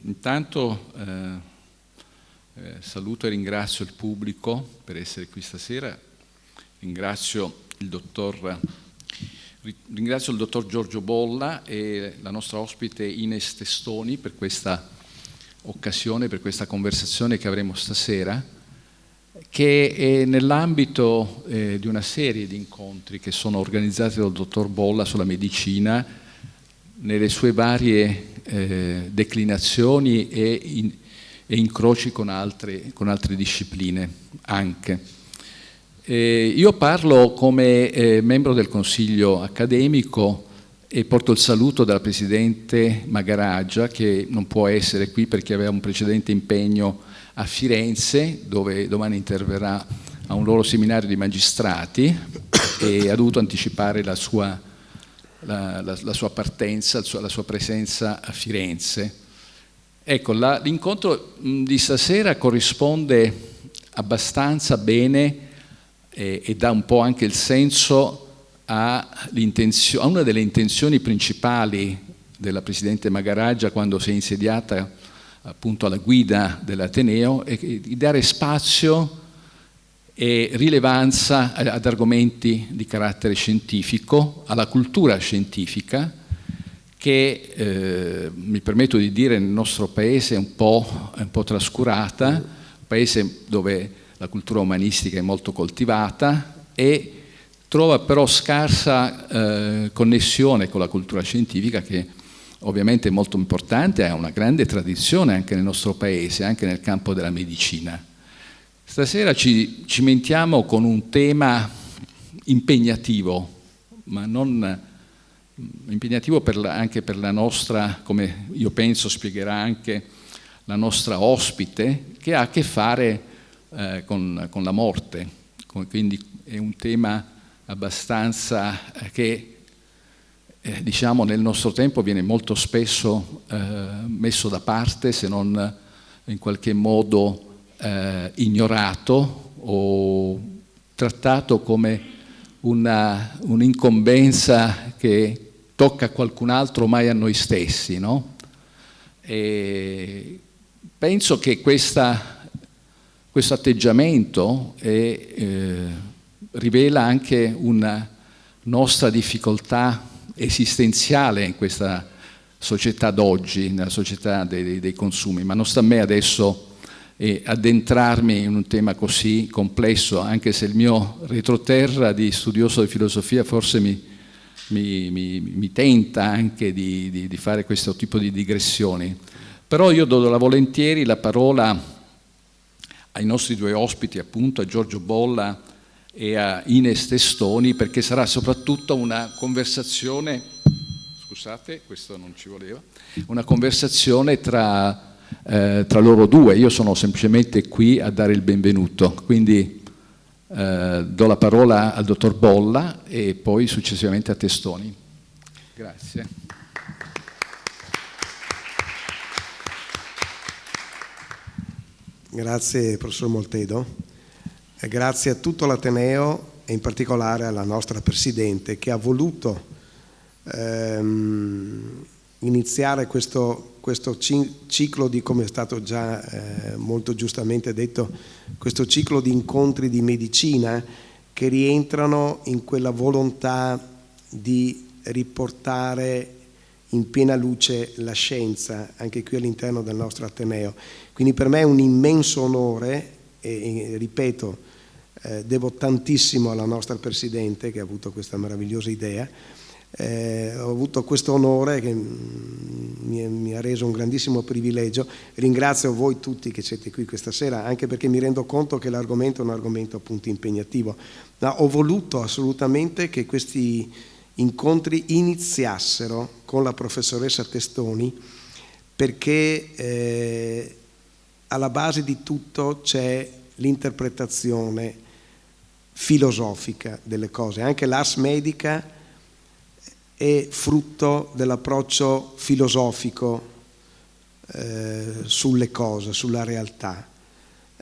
Intanto saluto e ringrazio il pubblico per essere qui stasera, ringrazio il dottor Giorgio Bolla e la nostra ospite Ines Testoni per questa occasione, per questa conversazione che avremo stasera, che è nell'ambito di una serie di incontri che sono organizzati dal dottor Bolla sulla medicina nelle sue varie declinazioni e incroci con altre discipline anche. Io parlo come membro del consiglio accademico e porto il saluto della presidente Magaraggia, che non può essere qui perché aveva un precedente impegno a Firenze, dove domani interverrà a un loro seminario di magistrati e ha dovuto anticipare la sua partenza, la sua presenza a Firenze. Ecco, l'incontro di stasera corrisponde abbastanza bene e dà un po' anche il senso a una delle intenzioni principali della Presidente Magaraggia quando si è insediata appunto alla guida dell'Ateneo, è di dare spazio e rilevanza ad argomenti di carattere scientifico, alla cultura scientifica, che mi permetto di dire nel nostro paese è un po' trascurata, un paese dove la cultura umanistica è molto coltivata e trova però scarsa connessione con la cultura scientifica, che ovviamente è molto importante, ha una grande tradizione anche nel nostro paese, anche nel campo della medicina. Stasera ci cimentiamo con un tema impegnativo, ma non impegnativo anche per la nostra, come io penso spiegherà anche la nostra ospite, che ha a che fare con la morte. Quindi è un tema abbastanza che diciamo nel nostro tempo viene molto spesso messo da parte, se non in qualche modo ignorato o trattato come un'incombenza che tocca a qualcun altro, mai a noi stessi, no? E penso che questo atteggiamento rivela anche una nostra difficoltà esistenziale in questa società d'oggi, nella società dei consumi, ma non sta a me adesso addentrarmi in un tema così complesso, anche se il mio retroterra di studioso di filosofia forse mi tenta anche di fare questo tipo di digressioni. Però io do volentieri la parola ai nostri due ospiti, appunto a Giorgio Bolla e a Ines Testoni, perché sarà soprattutto una conversazione, scusate, questo non ci voleva, una conversazione tra loro due. Io sono semplicemente qui a dare il benvenuto, quindi do la parola al dottor Bolla e poi successivamente a Testoni. Grazie. Grazie professor Moltedo, grazie a tutto l'Ateneo e in particolare alla nostra Presidente che ha voluto iniziare questo ciclo di, come è stato già molto giustamente detto, questo ciclo di incontri di medicina che rientrano in quella volontà di riportare in piena luce la scienza anche qui all'interno del nostro Ateneo. Quindi per me è un immenso onore e ripeto, devo tantissimo alla nostra Presidente che ha avuto questa meravigliosa idea. Ho avuto questo onore che mi ha reso un grandissimo privilegio. Ringrazio voi tutti che siete qui questa sera, anche perché mi rendo conto che l'argomento è un argomento appunto impegnativo, ma ho voluto assolutamente che questi incontri iniziassero con la professoressa Testoni, perché alla base di tutto c'è l'interpretazione filosofica delle cose. Anche l'ars medica è frutto dell'approccio filosofico sulle cose, sulla realtà,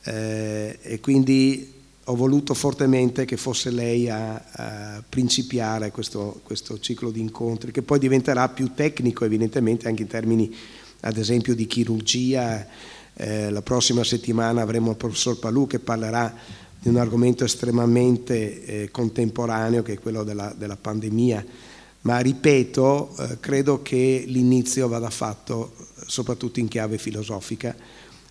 e quindi ho voluto fortemente che fosse lei a principiare questo ciclo di incontri, che poi diventerà più tecnico evidentemente anche in termini ad esempio di chirurgia. La prossima settimana avremo il professor Palù che parlerà di un argomento estremamente contemporaneo, che è quello della pandemia, ma ripeto, credo che l'inizio vada fatto soprattutto in chiave filosofica.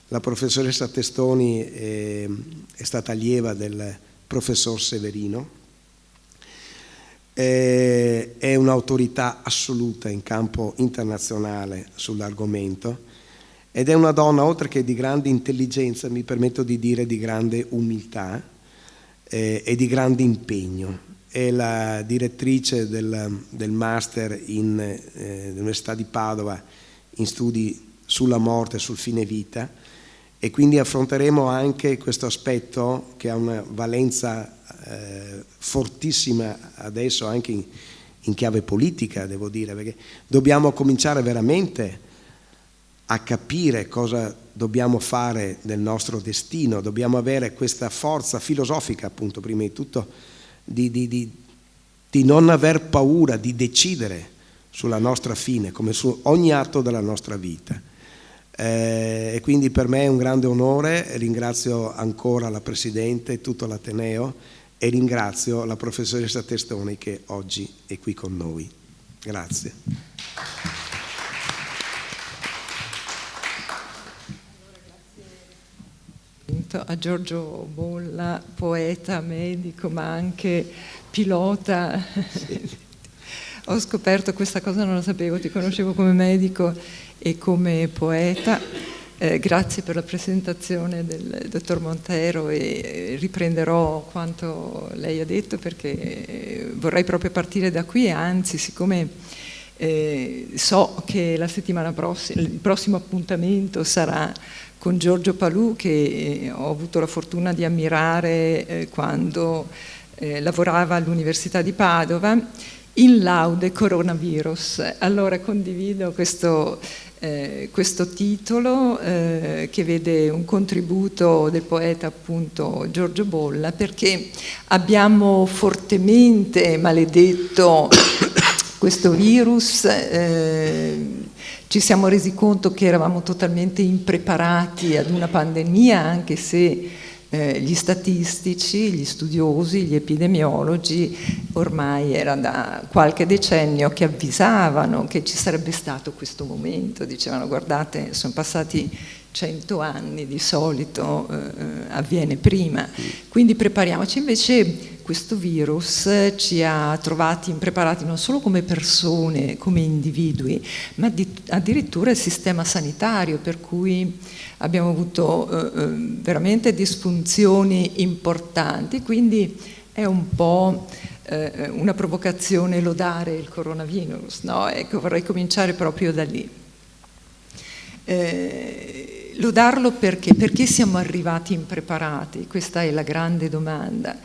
La professoressa Testoni è stata allieva del professor Severino, è un'autorità assoluta in campo internazionale sull'argomento ed è una donna, oltre che di grande intelligenza, mi permetto di dire di grande umiltà e di grande impegno. È la direttrice del master all'Università di Padova in studi sulla morte e sul fine vita, e quindi affronteremo anche questo aspetto che ha una valenza fortissima adesso anche in chiave politica, devo dire, perché dobbiamo cominciare veramente a capire cosa dobbiamo fare del nostro destino, dobbiamo avere questa forza filosofica, appunto, prima di tutto, di non aver paura di decidere sulla nostra fine, come su ogni atto della nostra vita. E quindi per me è un grande onore, ringrazio ancora la Presidente e tutto l'Ateneo e ringrazio la professoressa Testoni che oggi è qui con noi. Grazie. A Giorgio Bolla, poeta, medico, ma anche pilota. Sì. Ho scoperto questa cosa, non la sapevo, ti conoscevo come medico e come poeta. Grazie per la presentazione del dottor Montero e riprenderò quanto lei ha detto perché vorrei proprio partire da qui, anzi, siccome so che la settimana prossima, il prossimo appuntamento sarà con Giorgio Palù, che ho avuto la fortuna di ammirare quando lavorava all'Università di Padova, in laude coronavirus. Allora condivido questo titolo che vede un contributo del poeta appunto Giorgio Bolla, perché abbiamo fortemente maledetto questo virus. Ci siamo resi conto che eravamo totalmente impreparati ad una pandemia, anche se gli statistici, gli studiosi, gli epidemiologi ormai era da qualche decennio che avvisavano che ci sarebbe stato questo momento, dicevano guardate sono passati 100 anni, di solito avviene prima, quindi prepariamoci. Invece questo virus ci ha trovati impreparati non solo come persone, come individui, ma addirittura il sistema sanitario, per cui abbiamo avuto veramente disfunzioni importanti, quindi è un po' una provocazione lodare il coronavirus, no? Ecco, vorrei cominciare proprio da lì. Lodarlo perché? Perché siamo arrivati impreparati? Questa è la grande domanda.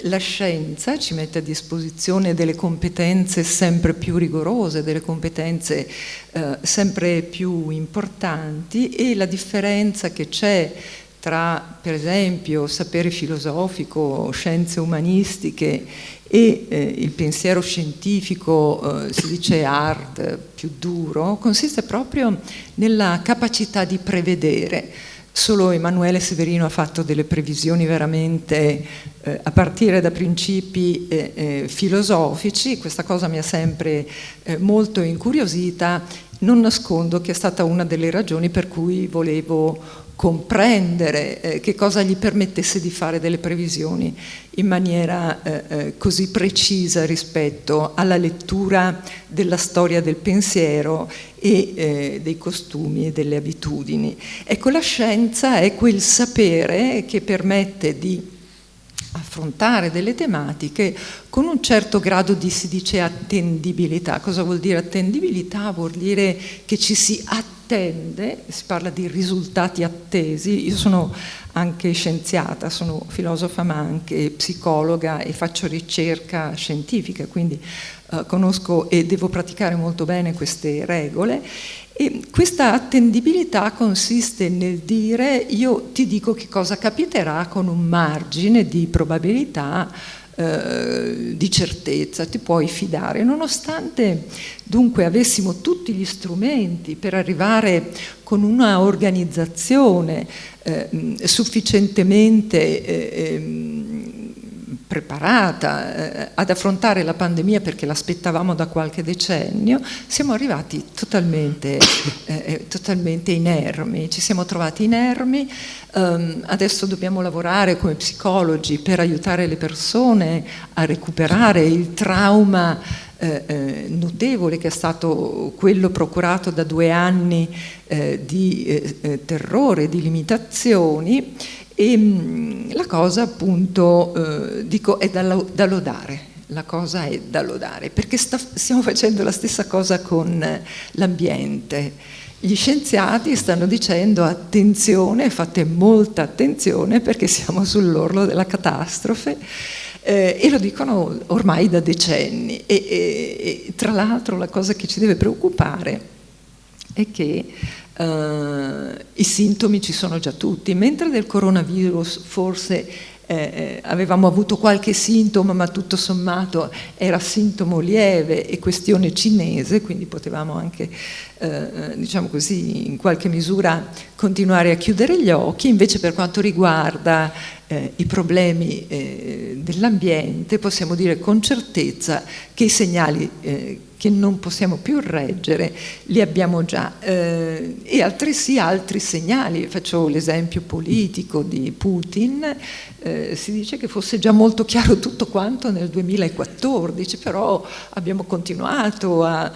La scienza ci mette a disposizione delle competenze sempre più rigorose, delle competenze sempre più importanti, e la differenza che c'è tra, per esempio, sapere filosofico, scienze umanistiche e il pensiero scientifico, si dice hard, più duro, consiste proprio nella capacità di prevedere. Solo Emanuele Severino ha fatto delle previsioni veramente a partire da principi filosofici. Questa cosa mi ha sempre molto incuriosita. Non nascondo che è stata una delle ragioni per cui volevo comprendere che cosa gli permettesse di fare delle previsioni in maniera così precisa rispetto alla lettura della storia del pensiero e dei costumi e delle abitudini. Ecco, la scienza è quel sapere che permette di affrontare delle tematiche con un certo grado di, si dice, attendibilità. Cosa vuol dire attendibilità? Vuol dire che ci si attende, si parla di risultati attesi. Io sono anche scienziata, sono filosofa ma anche psicologa e faccio ricerca scientifica, quindi conosco e devo praticare molto bene queste regole. E questa attendibilità consiste nel dire: io ti dico che cosa capiterà con un margine di probabilità, di certezza, ti puoi fidare, nonostante dunque avessimo tutti gli strumenti per arrivare con una organizzazione sufficientemente preparata ad affrontare la pandemia, perché l'aspettavamo da qualche decennio. Siamo arrivati totalmente inermi, ci siamo trovati inermi. Adesso dobbiamo lavorare come psicologi per aiutare le persone a recuperare il trauma notevole che è stato quello procurato da 2 anni di terrore, di limitazioni. E la cosa, appunto, dico, è da lodare. La cosa è da lodare, perché stiamo facendo la stessa cosa con l'ambiente. Gli scienziati stanno dicendo: attenzione, fate molta attenzione, perché siamo sull'orlo della catastrofe, e lo dicono ormai da decenni. E tra l'altro la cosa che ci deve preoccupare è che i sintomi ci sono già tutti, mentre del coronavirus forse avevamo avuto qualche sintomo, ma tutto sommato era sintomo lieve e questione cinese, quindi potevamo anche, diciamo così, in qualche misura continuare a chiudere gli occhi. Invece, per quanto riguarda i problemi dell'ambiente, possiamo dire con certezza che i segnali che non possiamo più reggere li abbiamo già, e altresì altri segnali. Faccio l'esempio politico di Putin. Si dice che fosse già molto chiaro tutto quanto nel 2014, però abbiamo continuato a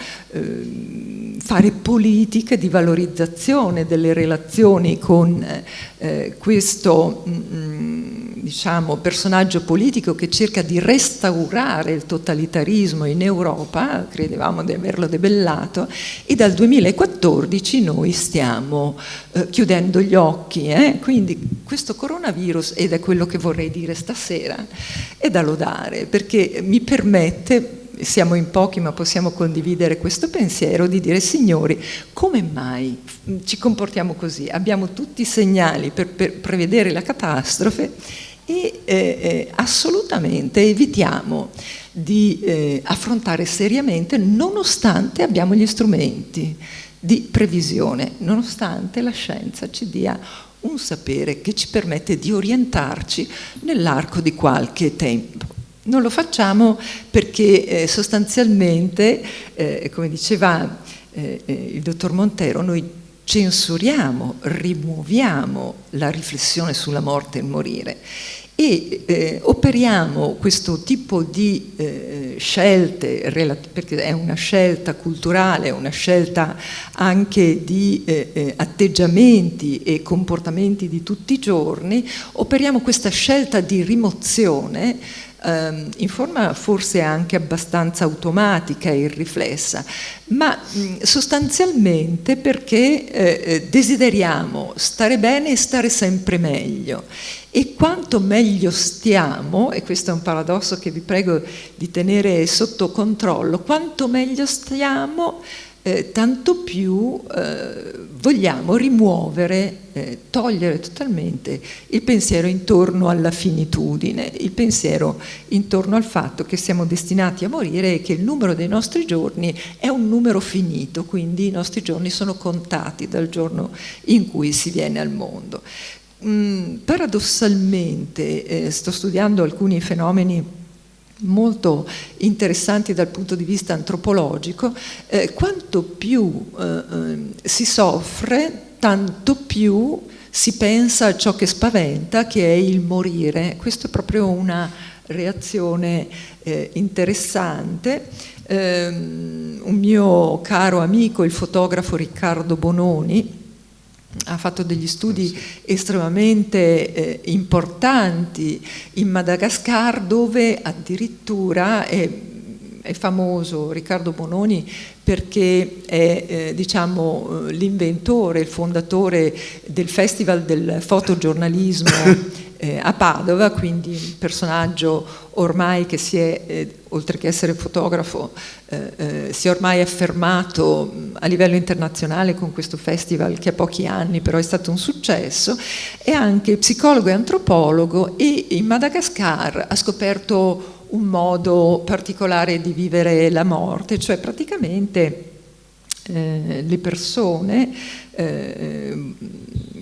fare politiche di valorizzazione delle relazioni con questo diciamo personaggio politico che cerca di restaurare il totalitarismo in Europa. Credevamo di averlo debellato, e dal 2014 noi stiamo chiudendo gli occhi, quindi questo coronavirus, ed è quello che vorrei dire stasera, è da lodare, perché mi permette, siamo in pochi ma possiamo condividere questo pensiero, di dire: signori, come mai ci comportiamo così? Abbiamo tutti i segnali per prevedere la catastrofe e assolutamente evitiamo di affrontare seriamente, nonostante abbiamo gli strumenti di previsione, nonostante la scienza ci dia un sapere che ci permette di orientarci nell'arco di qualche tempo. Non lo facciamo perché sostanzialmente, come diceva il dottor Montero, noi censuriamo, rimuoviamo la riflessione sulla morte e il morire, e operiamo questo tipo di scelte, perché è una scelta culturale, è una scelta anche di atteggiamenti e comportamenti di tutti i giorni. Operiamo questa scelta di rimozione in forma forse anche abbastanza automatica e irriflessa, ma sostanzialmente perché desideriamo stare bene e stare sempre meglio. E quanto meglio stiamo, e questo è un paradosso che vi prego di tenere sotto controllo, quanto meglio stiamo, tanto più vogliamo rimuovere, togliere totalmente il pensiero intorno alla finitudine, il pensiero intorno al fatto che siamo destinati a morire e che il numero dei nostri giorni è un numero finito, quindi i nostri giorni sono contati dal giorno in cui si viene al mondo. Paradossalmente sto studiando alcuni fenomeni molto interessanti dal punto di vista antropologico. Quanto più si soffre, tanto più si pensa a ciò che spaventa, che è il morire. Questo è proprio una reazione interessante. Un mio caro amico, il fotografo Riccardo Bononi, ha fatto degli studi estremamente importanti in Madagascar, dove addirittura è famoso Riccardo Bononi perché è l'inventore, il fondatore del Festival del fotogiornalismo a Padova, quindi un personaggio ormai che si è, oltre che essere fotografo, si è ormai affermato a livello internazionale con questo festival che ha pochi anni però è stato un successo, è anche psicologo e antropologo, e in Madagascar ha scoperto un modo particolare di vivere la morte, cioè praticamente le persone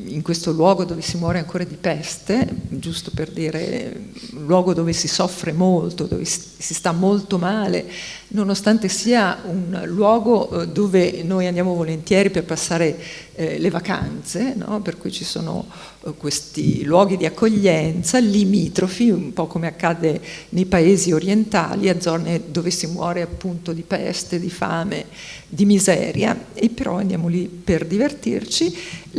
in questo luogo dove si muore ancora di peste, giusto per dire, un luogo dove si soffre molto, dove si sta molto male, nonostante sia un luogo dove noi andiamo volentieri per passare le vacanze, no? Per cui ci sono questi luoghi di accoglienza limitrofi, un po' come accade nei paesi orientali, a zone dove si muore appunto di peste, di fame, di miseria, e però andiamo lì per divertirci.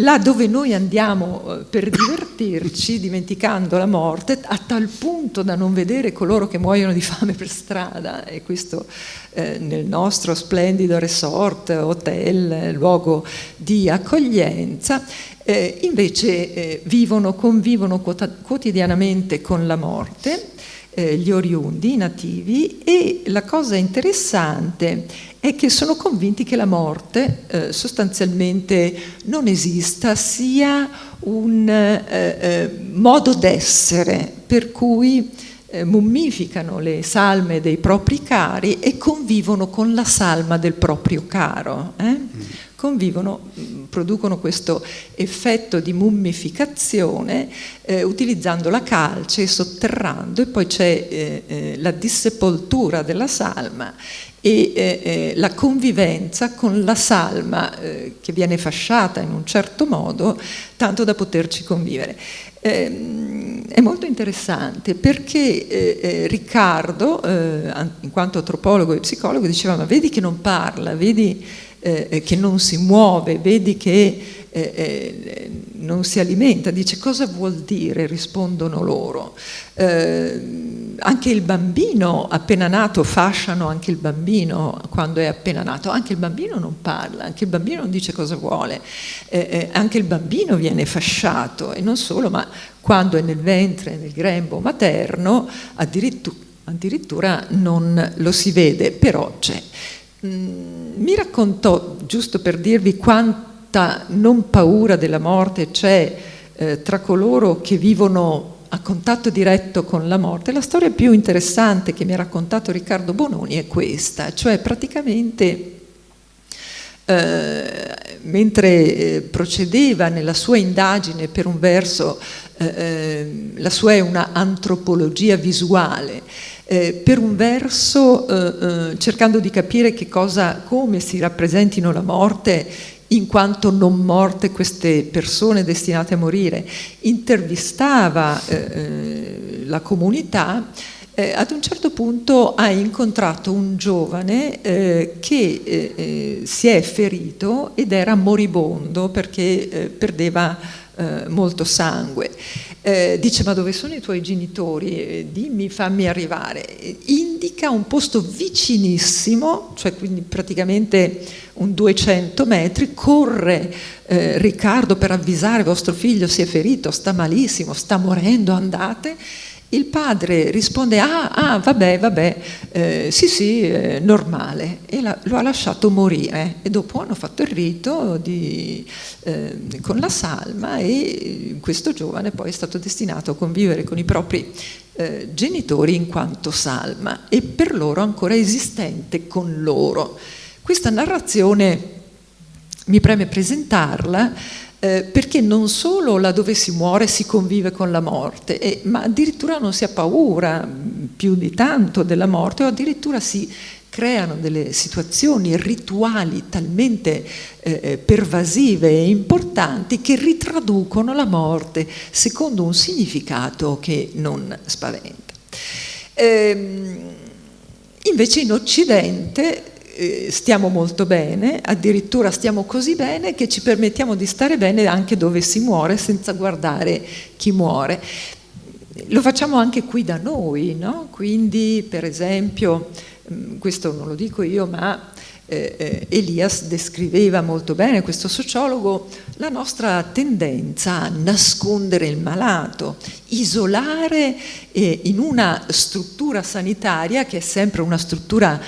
Là dove noi andiamo per divertirci, dimenticando la morte, a tal punto da non vedere coloro che muoiono di fame per strada, e questo nel nostro splendido resort, hotel, luogo di accoglienza, invece convivono quotidianamente con la morte, gli oriundi, i nativi, e la cosa interessante è che sono convinti che la morte sostanzialmente non esista, sia un modo d'essere, per cui mummificano le salme dei propri cari e convivono con la salma del proprio caro. Convivono, producono questo effetto di mummificazione utilizzando la calce e sotterrando, e poi c'è la dissepoltura della salma e la convivenza con la salma che viene fasciata in un certo modo, tanto da poterci convivere. È molto interessante perché Riccardo, in quanto antropologo e psicologo, diceva: ma vedi che non parla, vedi che non si muove, vedi che non si alimenta. Dice: cosa vuol dire? Rispondono loro. Anche il bambino appena nato, fasciano anche il bambino quando è appena nato, anche il bambino non parla, anche il bambino non dice cosa vuole, anche il bambino viene fasciato, e non solo, ma quando è nel ventre, nel grembo materno, addirittura non lo si vede, però c'è. Mi raccontò, giusto per dirvi quanta non paura della morte c'è tra coloro che vivono a contatto diretto con la morte. La storia più interessante che mi ha raccontato Riccardo Bononi è questa, cioè praticamente mentre procedeva nella sua indagine, per un verso la sua è una antropologia visuale, per un verso cercando di capire come si rappresentino la morte in quanto non morte queste persone destinate a morire, intervistava la comunità. Ad un certo punto ha incontrato un giovane che si è ferito ed era moribondo perché perdeva molto sangue. Dice: ma dove sono i tuoi genitori? Dimmi, fammi arrivare. Indica un posto vicinissimo, cioè quindi praticamente un 200 metri, corre Riccardo per avvisare: vostro figlio si è ferito, sta malissimo, sta morendo, andate. Il padre risponde: vabbè, sì, normale, e lo ha lasciato morire. E dopo hanno fatto il rito con la salma, e questo giovane poi è stato destinato a convivere con i propri genitori in quanto salma, e per loro ancora esistente con loro. Questa narrazione mi preme presentarla perché non solo là dove si muore si convive con la morte, ma addirittura non si ha paura più di tanto della morte, o addirittura si creano delle situazioni rituali talmente pervasive e importanti che ritraducono la morte secondo un significato che non spaventa. Invece in Occidente stiamo molto bene, addirittura stiamo così bene che ci permettiamo di stare bene anche dove si muore senza guardare chi muore. Lo facciamo anche qui da noi, no? Quindi, per esempio, questo non lo dico io, ma Elias descriveva molto bene, questo sociologo, la nostra tendenza a nascondere il malato, isolare in una struttura sanitaria che è sempre una struttura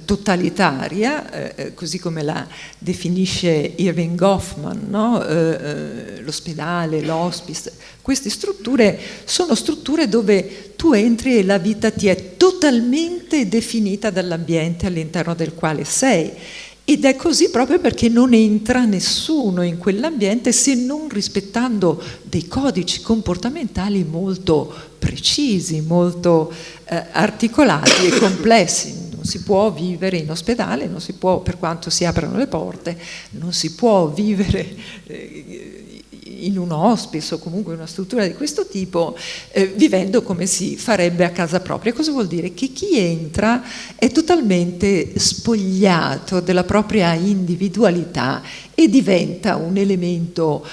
totalitaria, così come la definisce Irving Goffman, no? L'ospedale, l'hospice. Queste strutture sono strutture dove tu entri e la vita ti è totalmente definita dall'ambiente all'interno del quale sei. Ed è così proprio perché non entra nessuno in quell'ambiente se non rispettando dei codici comportamentali molto precisi, molto articolati e complessi. Non si può vivere in ospedale, non si può, per quanto si aprano le porte, non si può vivere in un hospice o comunque in una struttura di questo tipo vivendo come si farebbe a casa propria. Cosa vuol dire? Che chi entra è totalmente spogliato della propria individualità e diventa un elemento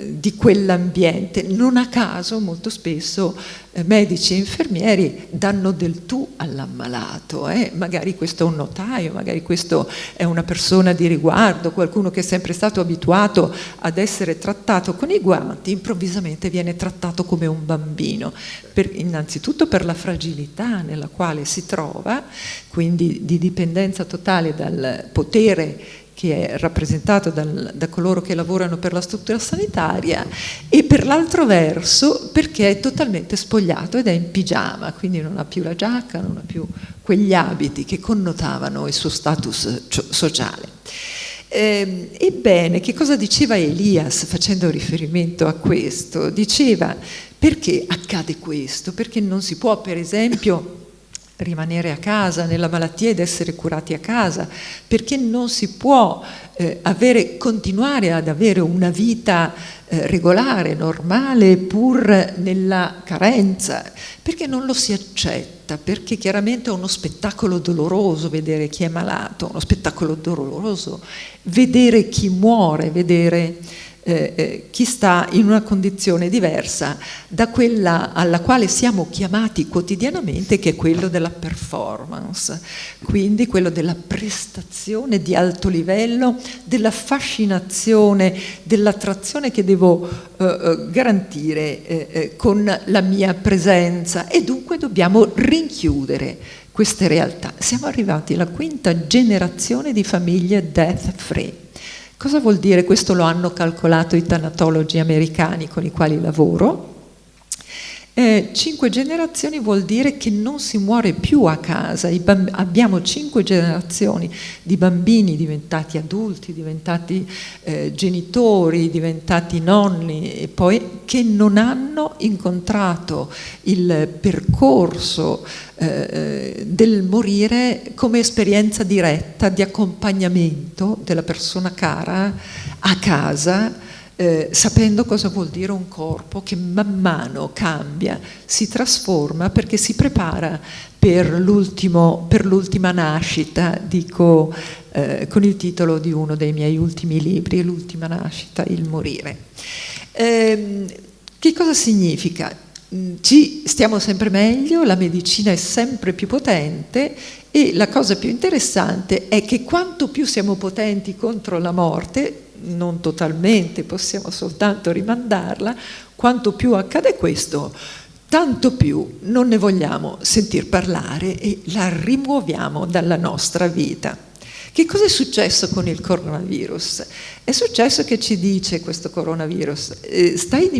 di quell'ambiente. Non a caso molto spesso medici e infermieri danno del tu all'ammalato, magari questo è un notaio, magari questo è una persona di riguardo, qualcuno che è sempre stato abituato ad essere trattato con i guanti, improvvisamente viene trattato come un bambino, innanzitutto per la fragilità nella quale si trova, quindi di dipendenza totale dal potere che è rappresentato da coloro che lavorano per la struttura sanitaria, e per l'altro verso perché è totalmente spogliato ed è in pigiama, quindi non ha più la giacca, non ha più quegli abiti che connotavano il suo status sociale. Ebbene, che cosa diceva Elias facendo riferimento a questo? Diceva: perché accade questo? Perché non si può, per esempio, rimanere a casa nella malattia ed essere curati a casa, perché non si può continuare ad avere una vita regolare, normale, pur nella carenza, perché non lo si accetta, perché chiaramente è uno spettacolo doloroso vedere chi è malato, uno spettacolo doloroso vedere chi muore, vedere chi sta in una condizione diversa da quella alla quale siamo chiamati quotidianamente, che è quello della performance, quindi quello della prestazione di alto livello, della fascinazione, dell'attrazione che devo garantire con la mia presenza, e dunque dobbiamo rinchiudere queste realtà. Siamo arrivati alla quinta generazione di famiglie death free. Cosa vuol dire? Questo lo hanno calcolato i tanatologi americani con i quali lavoro. 5 generazioni vuol dire che non si muore più a casa. Abbiamo 5 generazioni di bambini diventati adulti, diventati genitori, diventati nonni, e poi che non hanno incontrato il percorso del morire come esperienza diretta di accompagnamento della persona cara a casa, sapendo cosa vuol dire un corpo che man mano cambia, si trasforma, perché si prepara per l'ultima nascita, dico con il titolo di uno dei miei ultimi libri, L'ultima nascita, il morire. Che cosa significa? Ci stiamo sempre meglio, la medicina è sempre più potente, e la cosa più interessante è che quanto più siamo potenti contro la morte, non totalmente, possiamo soltanto rimandarla, quanto più accade questo, tanto più non ne vogliamo sentir parlare e la rimuoviamo dalla nostra vita. Che cosa è successo con il coronavirus? È successo che ci dice questo coronavirus: stai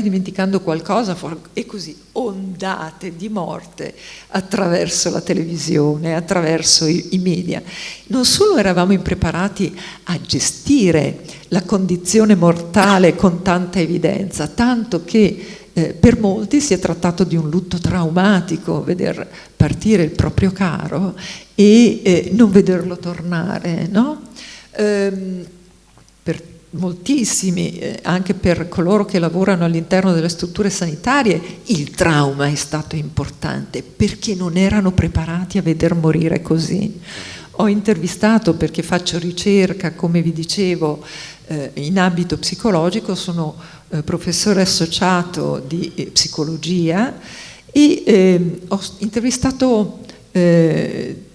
dimenticando qualcosa, e così ondate di morte attraverso la televisione, attraverso i media. Non solo eravamo impreparati a gestire la condizione mortale con tanta evidenza, tanto che per molti si è trattato di un lutto traumatico, veder partire il proprio caro e non vederlo tornare, no? Per moltissimi, anche per coloro che lavorano all'interno delle strutture sanitarie, il trauma è stato importante, perché non erano preparati a veder morire così. Ho intervistato, perché faccio ricerca, come vi dicevo, in ambito psicologico, sono professore associato di psicologia, e ho intervistato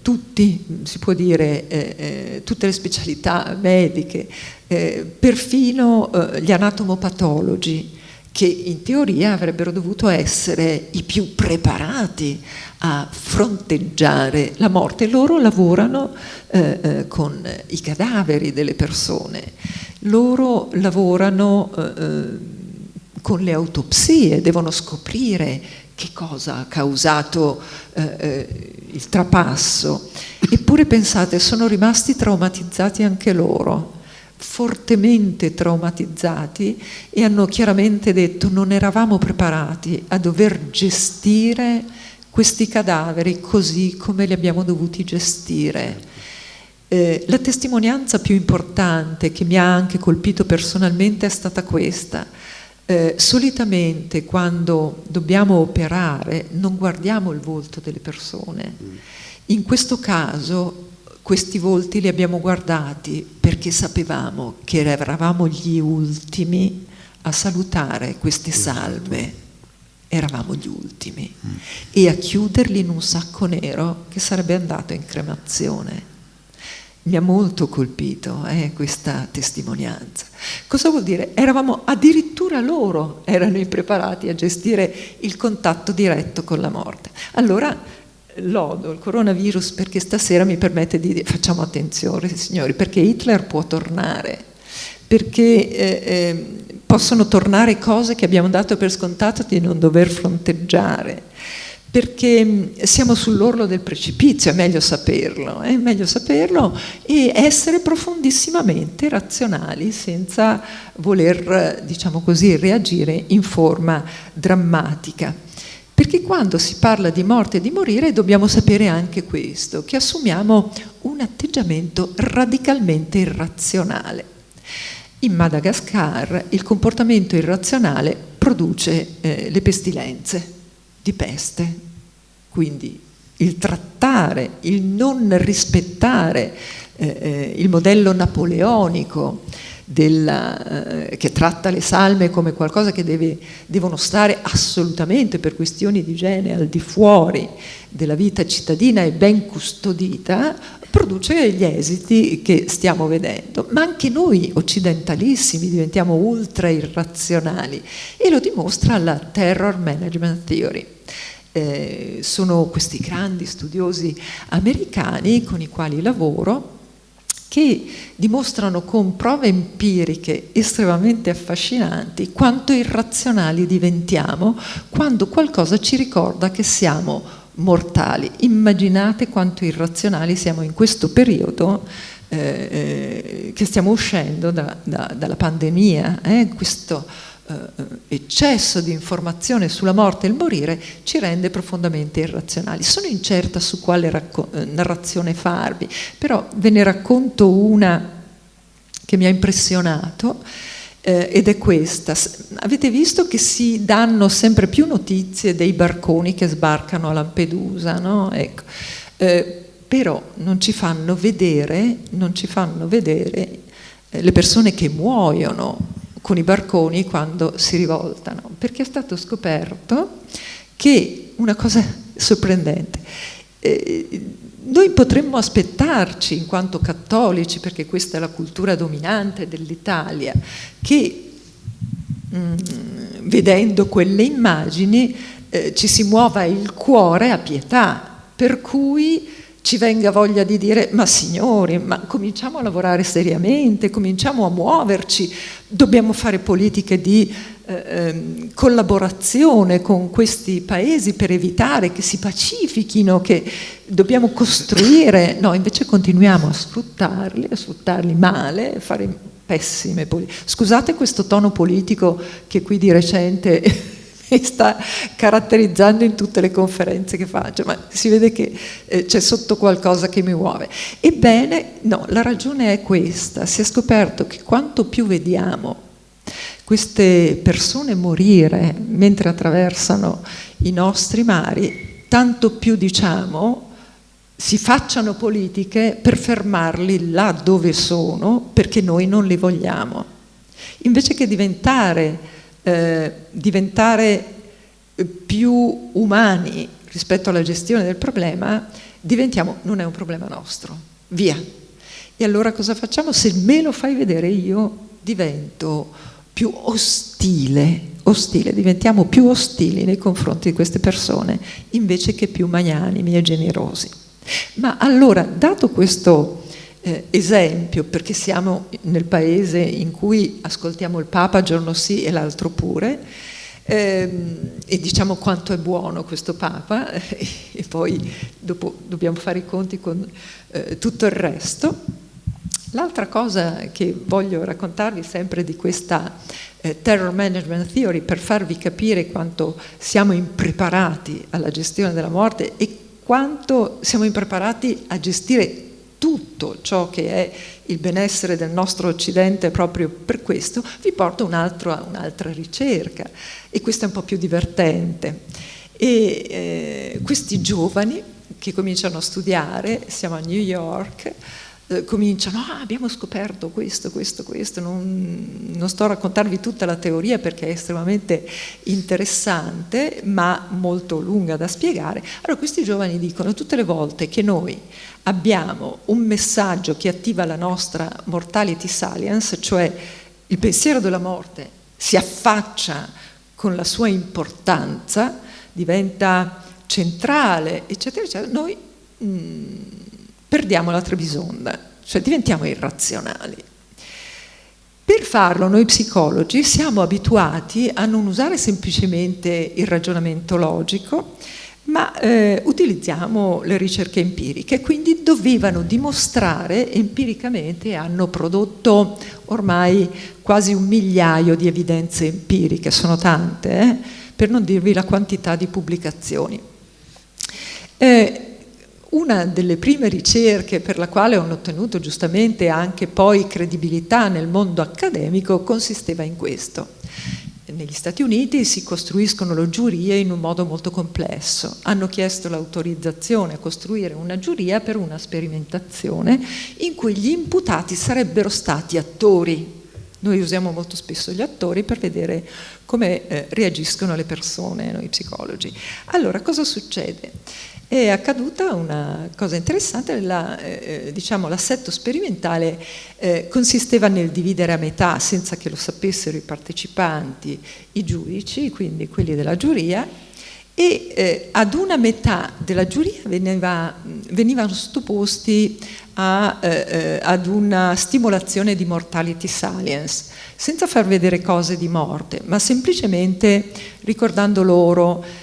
tutti, si può dire, tutte le specialità mediche, perfino gli anatomopatologi, che in teoria avrebbero dovuto essere i più preparati a fronteggiare la morte. Loro lavorano con i cadaveri delle persone, loro lavorano con le autopsie, devono scoprire che cosa ha causato il trapasso. Eppure pensate, sono rimasti traumatizzati anche loro, fortemente traumatizzati, e hanno chiaramente detto: non eravamo preparati a dover gestire questi cadaveri così come li abbiamo dovuti gestire. La testimonianza più importante, che mi ha anche colpito personalmente, è stata questa. Solitamente quando dobbiamo operare non guardiamo il volto delle persone. In questo caso questi volti li abbiamo guardati perché sapevamo che eravamo gli ultimi a salutare queste salme. Eravamo gli ultimi, e a chiuderli in un sacco nero che sarebbe andato in cremazione. Mi ha molto colpito questa testimonianza. Cosa vuol dire? Eravamo, addirittura loro erano impreparati a gestire il contatto diretto con la morte. Allora lodo il coronavirus perché stasera mi permette di dire: facciamo attenzione, signori, perché Hitler può tornare, perché possono tornare cose che abbiamo dato per scontato di non dover fronteggiare, perché siamo sull'orlo del precipizio. È meglio saperlo e essere profondissimamente razionali senza voler, diciamo così, reagire in forma drammatica. Perché quando si parla di morte e di morire dobbiamo sapere anche questo, che assumiamo un atteggiamento radicalmente irrazionale. In Madagascar il comportamento irrazionale produce le pestilenze di peste. Quindi il trattare, il non rispettare il modello napoleonico che tratta le salme come qualcosa che devono stare assolutamente, per questioni di igiene, al di fuori della vita cittadina e ben custodita, produce gli esiti che stiamo vedendo. Ma anche noi occidentalissimi diventiamo ultra irrazionali, e lo dimostra la Terror Management Theory. Sono questi grandi studiosi americani con i quali lavoro, che dimostrano con prove empiriche estremamente affascinanti quanto irrazionali diventiamo quando qualcosa ci ricorda che siamo mortali. Immaginate quanto irrazionali siamo in questo periodo che stiamo uscendo dalla pandemia. Questo eccesso di informazione sulla morte e il morire ci rende profondamente irrazionali. Sono incerta su quale narrazione farvi, però ve ne racconto una che mi ha impressionato, ed è questa. Avete visto che si danno sempre più notizie dei barconi che sbarcano a Lampedusa, no? Ecco. Però non ci fanno vedere le persone che muoiono con i barconi quando si rivoltano, perché è stato scoperto che una cosa sorprendente, noi potremmo aspettarci in quanto cattolici, perché questa è la cultura dominante dell'Italia, che vedendo quelle immagini ci si muova il cuore a pietà, per cui ci venga voglia di dire: ma signori, ma cominciamo a lavorare seriamente, cominciamo a muoverci, dobbiamo fare politiche di collaborazione con questi paesi per evitare che si pacifichino, che dobbiamo costruire. No, invece continuiamo a sfruttarli male, a fare pessime politiche. Scusate questo tono politico che qui di recente mi sta caratterizzando in tutte le conferenze che faccio, ma si vede che c'è sotto qualcosa che mi muove. Ebbene, no, la ragione è questa: si è scoperto che quanto più vediamo queste persone morire mentre attraversano i nostri mari, tanto più diciamo si facciano politiche per fermarli là dove sono, perché noi non li vogliamo. Invece che diventare più umani rispetto alla gestione del problema, non è un problema nostro, via. E allora cosa facciamo? Se me lo fai vedere io divento più ostile, diventiamo più ostili nei confronti di queste persone invece che più magnanimi e generosi. Ma allora, dato questo esempio, perché siamo nel paese in cui ascoltiamo il Papa giorno sì e l'altro pure, e diciamo quanto è buono questo Papa, e poi dopo dobbiamo fare i conti con tutto il resto. L'altra cosa che voglio raccontarvi sempre di questa Terror Management Theory, per farvi capire quanto siamo impreparati alla gestione della morte e quanto siamo impreparati a gestire tutto ciò che è il benessere del nostro Occidente proprio per questo, vi porto un'altra ricerca, e questa è un po' più divertente. Questi giovani che cominciano a studiare, siamo a New York, cominciano, abbiamo scoperto questo, non sto a raccontarvi tutta la teoria perché è estremamente interessante ma molto lunga da spiegare. Allora questi giovani dicono: tutte le volte che noi abbiamo un messaggio che attiva la nostra mortality salience, cioè il pensiero della morte si affaccia con la sua importanza, diventa centrale, eccetera, eccetera, noi perdiamo la Trebisonda, cioè diventiamo irrazionali. Per farlo noi psicologi siamo abituati a non usare semplicemente il ragionamento logico, ma utilizziamo le ricerche empiriche, quindi dovevano dimostrare empiricamente, e hanno prodotto ormai quasi 1 migliaio di evidenze empiriche, sono tante, per non dirvi la quantità di pubblicazioni. Una delle prime ricerche per la quale hanno ottenuto giustamente anche poi credibilità nel mondo accademico consisteva in questo. Negli Stati Uniti si costruiscono le giurie in un modo molto complesso. Hanno chiesto l'autorizzazione a costruire una giuria per una sperimentazione in cui gli imputati sarebbero stati attori. Noi usiamo molto spesso gli attori per vedere come reagiscono le persone, noi psicologi. Allora, cosa succede? È accaduta una cosa interessante, l'assetto sperimentale consisteva nel dividere a metà, senza che lo sapessero i partecipanti, i giudici, quindi quelli della giuria, e ad una metà della giuria venivano sottoposti ad una stimolazione di mortality salience, senza far vedere cose di morte, ma semplicemente ricordando loro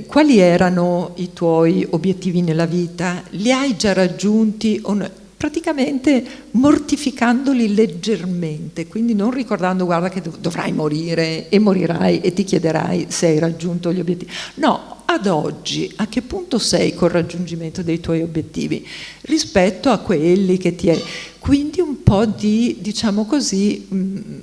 quali erano i tuoi obiettivi nella vita, li hai già raggiunti o no? Praticamente mortificandoli leggermente, quindi non ricordando guarda che dovrai morire e morirai e ti chiederai se hai raggiunto gli obiettivi. No, ad oggi a che punto sei col raggiungimento dei tuoi obiettivi rispetto a quelli che ti hai... Quindi un po' di, diciamo così,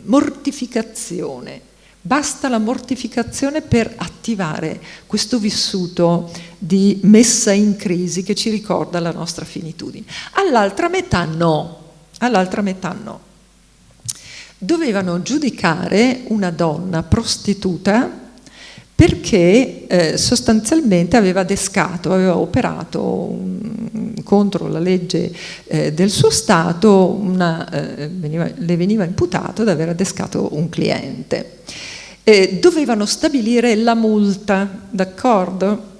mortificazione. Basta la mortificazione per attivare questo vissuto di messa in crisi che ci ricorda la nostra finitudine. All'altra metà no. Dovevano giudicare una donna prostituta perché sostanzialmente aveva operato contro la legge del suo Stato, le veniva imputato di aver adescato un cliente. Dovevano stabilire la multa, d'accordo?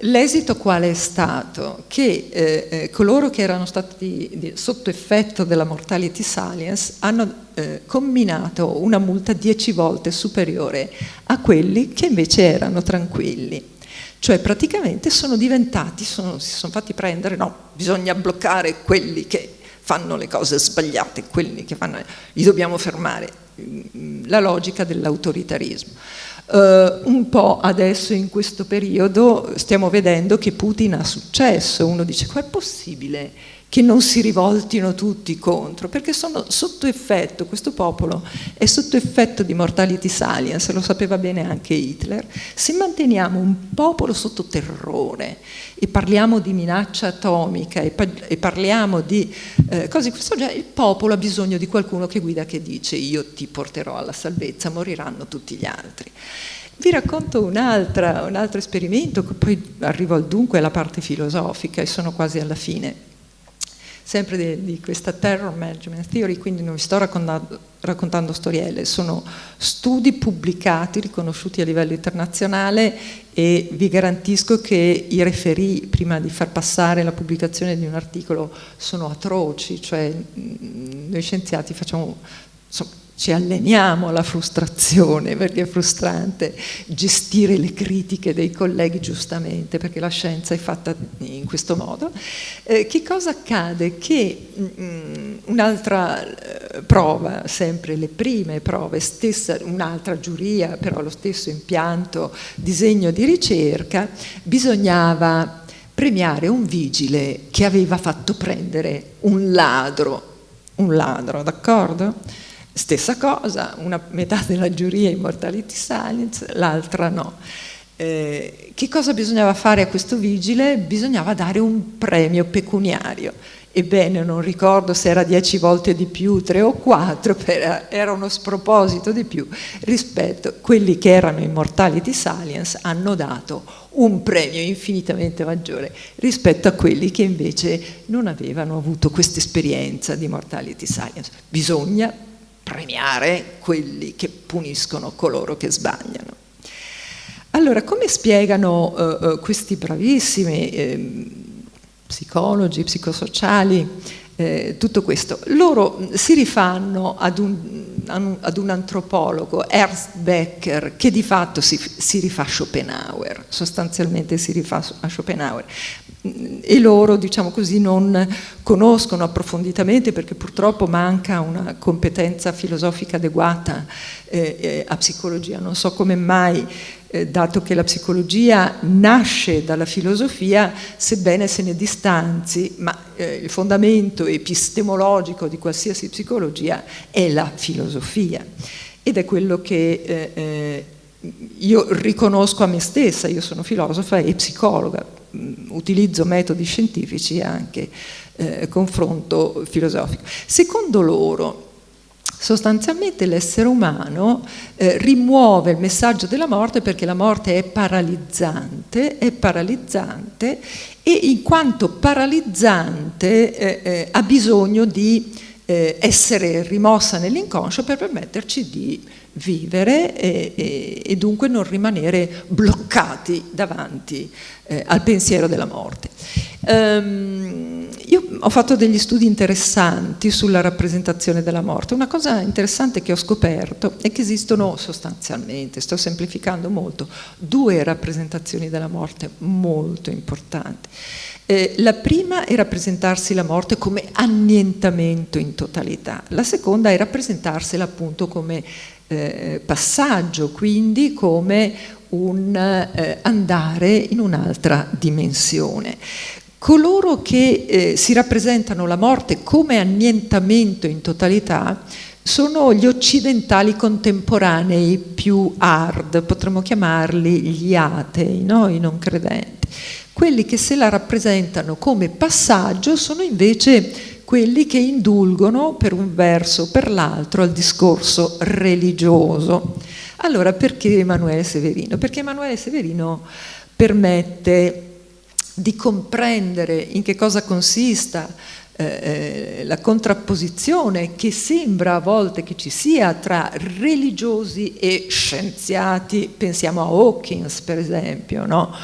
L'esito quale è stato? Che coloro che erano stati sotto effetto della mortality salience hanno comminato una multa 10 volte superiore a quelli che invece erano tranquilli. Cioè praticamente si sono fatti prendere, no, bisogna bloccare quelli che fanno le cose sbagliate, quelli che li dobbiamo fermare. La logica dell'autoritarismo. Un po' adesso in questo periodo stiamo vedendo che Putin ha successo. Uno dice: com'è possibile che non si rivoltino tutti contro? Perché sono sotto effetto, questo popolo è sotto effetto di mortality salience, lo sapeva bene anche Hitler. Se manteniamo un popolo sotto terrore e parliamo di minaccia atomica e parliamo di cose di questo genere, il popolo ha bisogno di qualcuno che guida, che dice: io ti porterò alla salvezza, moriranno tutti gli altri. Vi racconto un altro esperimento, che poi arrivo al dunque alla parte filosofica e sono quasi alla fine. Sempre di questa terror management theory, quindi non vi sto raccontando storielle, sono studi pubblicati, riconosciuti a livello internazionale, e vi garantisco che i referì prima di far passare la pubblicazione di un articolo sono atroci, cioè noi scienziati facciamo, insomma, ci alleniamo alla frustrazione, perché è frustrante gestire le critiche dei colleghi, giustamente, perché la scienza è fatta in questo modo. Che cosa accade? Che un'altra prova, sempre le prime prove, stessa, un'altra giuria, però lo stesso impianto, disegno di ricerca, bisognava premiare un vigile che aveva fatto prendere un ladro, d'accordo? Stessa cosa, una metà della giuria Immortality Science, l'altra no. Che cosa bisognava fare a questo vigile? Bisognava dare un premio pecuniario. Ebbene, non ricordo se era 10 volte di più, 3 o 4, era uno sproposito di più rispetto a quelli che erano Immortality Science, hanno dato un premio infinitamente maggiore rispetto a quelli che invece non avevano avuto questa esperienza di Immortality Science. Bisogna premiare quelli che puniscono coloro che sbagliano. Allora, come spiegano questi bravissimi psicologi, psicosociali, tutto questo? Loro si rifanno ad un antropologo, Ernst Becker, che di fatto si rifà a Schopenhauer, sostanzialmente si rifà a Schopenhauer. E loro, diciamo così, non conoscono approfonditamente, perché purtroppo manca una competenza filosofica adeguata a psicologia. Non so come mai, dato che la psicologia nasce dalla filosofia, sebbene se ne distanzi, ma il fondamento epistemologico di qualsiasi psicologia è la filosofia, ed è quello che io riconosco a me stessa. Io sono filosofa e psicologa, utilizzo metodi scientifici e anche confronto filosofico. Secondo loro, sostanzialmente l'essere umano rimuove il messaggio della morte perché la morte è paralizzante e in quanto paralizzante ha bisogno di essere rimossa nell'inconscio per permetterci di vivere e dunque non rimanere bloccati davanti al pensiero della morte. Io ho fatto degli studi interessanti sulla rappresentazione della morte. Una cosa interessante che ho scoperto è che esistono sostanzialmente, sto semplificando molto, 2 rappresentazioni della morte molto importanti. La prima è rappresentarsi la morte come annientamento in totalità, la seconda è rappresentarsela appunto come passaggio, quindi come un andare in un'altra dimensione. Coloro che si rappresentano la morte come annientamento in totalità sono gli occidentali contemporanei più hard, potremmo chiamarli gli atei, no? I non credenti. Quelli che se la rappresentano come passaggio sono invece quelli che indulgono per un verso o per l'altro al discorso religioso. Allora, perché Emanuele Severino? Perché Emanuele Severino permette di comprendere in che cosa consista la contrapposizione che sembra a volte che ci sia tra religiosi e scienziati. Pensiamo a Hawkins, per esempio, no?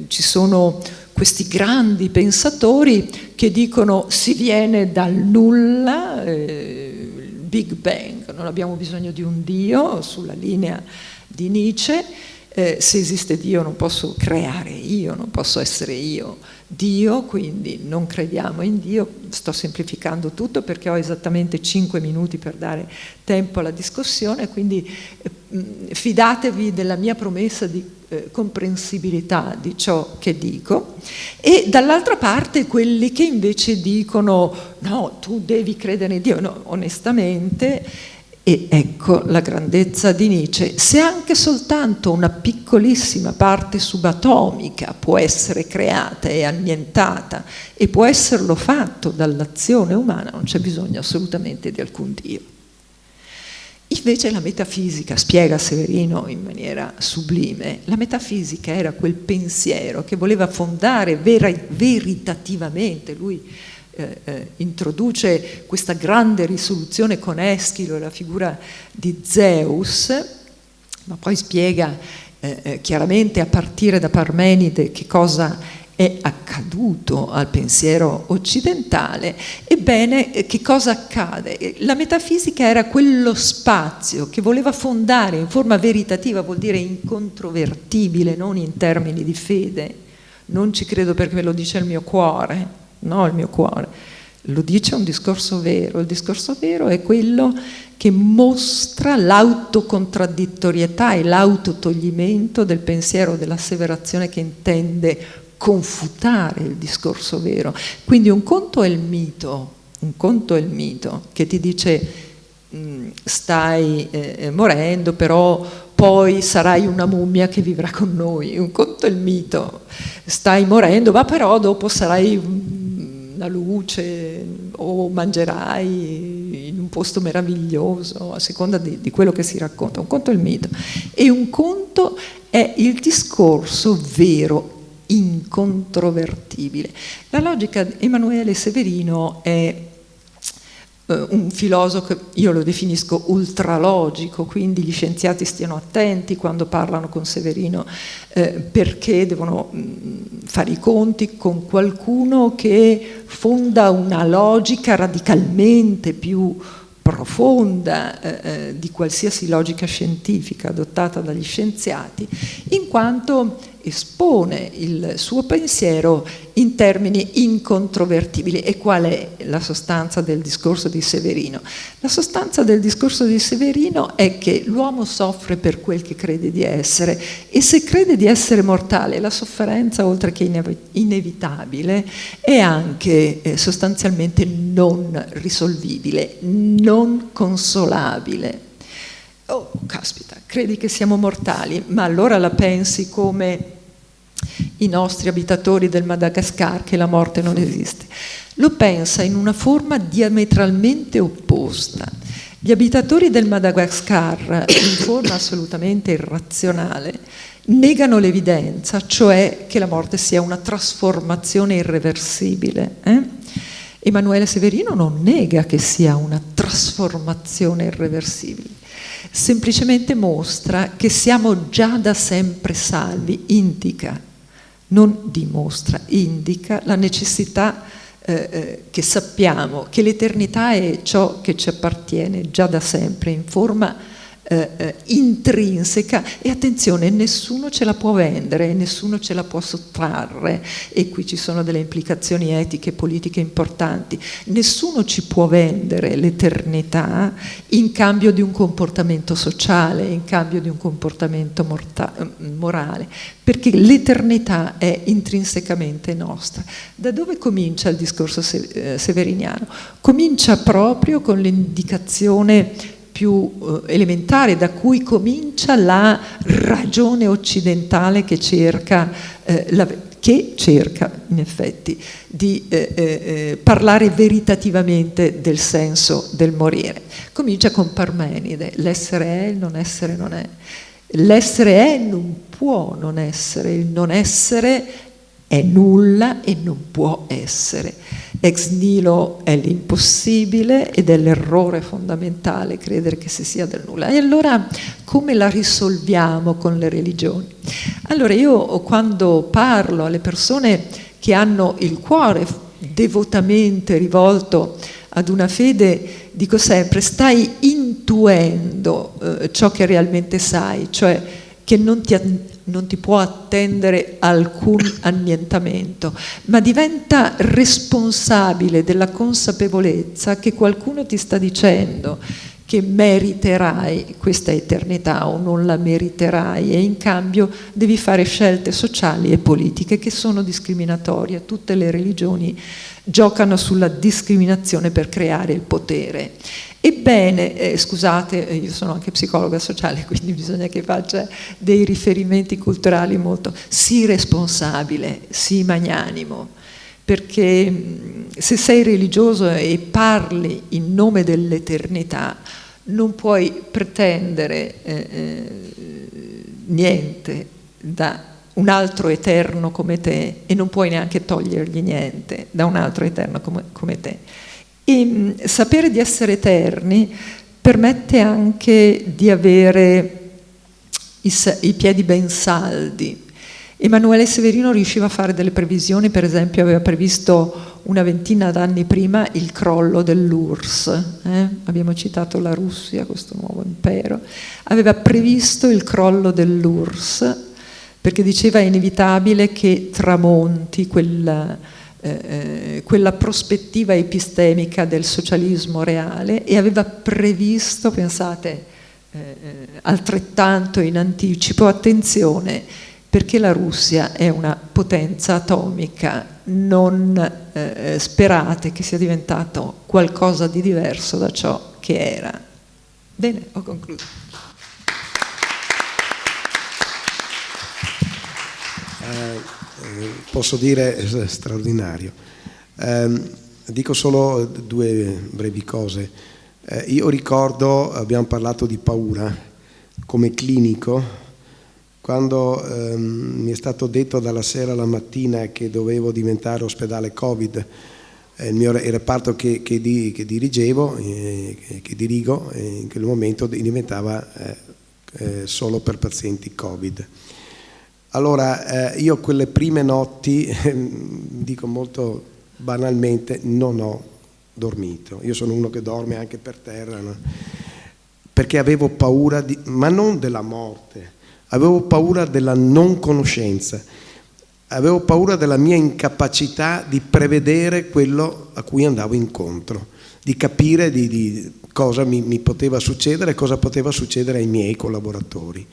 Ci sono questi grandi pensatori che dicono si viene dal nulla, Big Bang, non abbiamo bisogno di un Dio, sulla linea di Nietzsche. Se esiste Dio non posso creare io, non posso essere io Dio, quindi non crediamo in Dio. Sto semplificando tutto perché ho esattamente 5 minuti per dare tempo alla discussione, quindi fidatevi della mia promessa di comprensibilità di ciò che dico. E dall'altra parte quelli che invece dicono no, tu devi credere in Dio, no, onestamente. E ecco la grandezza di Nietzsche: se anche soltanto una piccolissima parte subatomica può essere creata e annientata e può esserlo fatto dall'azione umana, non c'è bisogno assolutamente di alcun Dio. I Invece la metafisica, spiega Severino in maniera sublime, la metafisica era quel pensiero che voleva fondare veritativamente, lui introduce questa grande risoluzione con Eschilo e la figura di Zeus, ma poi spiega chiaramente a partire da Parmenide che cosa è accaduto al pensiero occidentale. Ebbene, che cosa accade? La metafisica era quello spazio che voleva fondare in forma veritativa, vuol dire incontrovertibile, non in termini di fede. Non ci credo perché me lo dice il mio cuore, no, il mio cuore. Lo dice un discorso vero. Il discorso vero è quello che mostra l'autocontradittorietà e l'autotoglimento del pensiero, dell'asseverazione che intende confutare il discorso vero. Quindi un conto è il mito che ti dice stai morendo, però poi sarai una mummia che vivrà con noi. Un conto è il mito, stai morendo, ma però dopo sarai una luce o mangerai in un posto meraviglioso, a seconda di quello che si racconta. Un conto è il mito e un conto è il discorso vero, incontrovertibile. La logica di Emanuele Severino è un filosofo, io lo definisco ultralogico, quindi gli scienziati stiano attenti quando parlano con Severino perché devono fare i conti con qualcuno che fonda una logica radicalmente più profonda di qualsiasi logica scientifica adottata dagli scienziati, in quanto espone il suo pensiero in termini incontrovertibili. E qual è la sostanza del discorso di Severino? La sostanza del discorso di Severino è che l'uomo soffre per quel che crede di essere, e se crede di essere mortale, la sofferenza, oltre che inevitabile, è anche sostanzialmente non risolvibile, non consolabile. Oh, caspita, credi che siamo mortali, ma allora la pensi come i nostri abitatori del Madagascar, che la morte non esiste. Lo pensa in una forma diametralmente opposta. Gli abitatori del Madagascar, in forma assolutamente irrazionale, negano l'evidenza, cioè che la morte sia una trasformazione irreversibile. Emanuele Severino non nega che sia una trasformazione irreversibile. Semplicemente mostra che siamo già da sempre salvi, indica, non dimostra, indica la necessità che sappiamo che l'eternità è ciò che ci appartiene già da sempre in forma intrinseca, e attenzione, nessuno ce la può vendere, nessuno ce la può sottrarre, e qui ci sono delle implicazioni etiche e politiche importanti. Nessuno ci può vendere l'eternità in cambio di un comportamento sociale, in cambio di un comportamento morale, perché l'eternità è intrinsecamente nostra. Da dove comincia il discorso severiniano? Comincia proprio con l'indicazione più elementare, da cui comincia la ragione occidentale che cerca in effetti di parlare veritativamente del senso del morire. Comincia con Parmenide: l'essere è, il non essere non è. L'essere è, non può non essere, il non essere è nulla e non può essere. Ex nihilo è l'impossibile ed è l'errore fondamentale credere che si sia del nulla. E allora come la risolviamo con le religioni? Allora io, quando parlo alle persone che hanno il cuore devotamente rivolto ad una fede, dico sempre: stai intuendo ciò che realmente sai, cioè che non ti può attendere alcun annientamento, ma diventa responsabile della consapevolezza che qualcuno ti sta dicendo che meriterai questa eternità o non la meriterai, e in cambio devi fare scelte sociali e politiche che sono discriminatorie. Tutte le religioni giocano sulla discriminazione per creare il potere. Ebbene, scusate, io sono anche psicologa sociale, quindi bisogna che faccia dei riferimenti culturali molto... Sii responsabile, sii magnanimo, perché se sei religioso e parli in nome dell'eternità, non puoi pretendere niente da un altro eterno come te e non puoi neanche togliergli niente da un altro eterno come te. E sapere di essere eterni permette anche di avere i piedi ben saldi. Emanuele Severino riusciva a fare delle previsioni, per esempio aveva previsto una ventina d'anni prima il crollo dell'URSS, abbiamo citato la Russia, questo nuovo impero, aveva previsto il crollo dell'URSS perché diceva è inevitabile che tramonti quella prospettiva epistemica del socialismo reale, e aveva previsto, pensate, altrettanto in anticipo, attenzione, perché la Russia è una potenza atomica, non sperate che sia diventato qualcosa di diverso da ciò che era. Bene, ho concluso. Posso dire straordinario. Dico solo due brevi cose. Io ricordo, abbiamo parlato di paura come clinico, quando mi è stato detto dalla sera alla mattina che dovevo diventare ospedale Covid, il mio reparto che dirigevo, che dirigo, in quel momento diventava solo per pazienti Covid. Allora, io quelle prime notti, dico molto banalmente, non ho dormito. Io sono uno che dorme anche per terra, no? Perché avevo paura, ma non della morte, avevo paura della non conoscenza, avevo paura della mia incapacità di prevedere quello a cui andavo incontro, di capire di cosa mi poteva succedere e cosa poteva succedere ai miei collaboratori.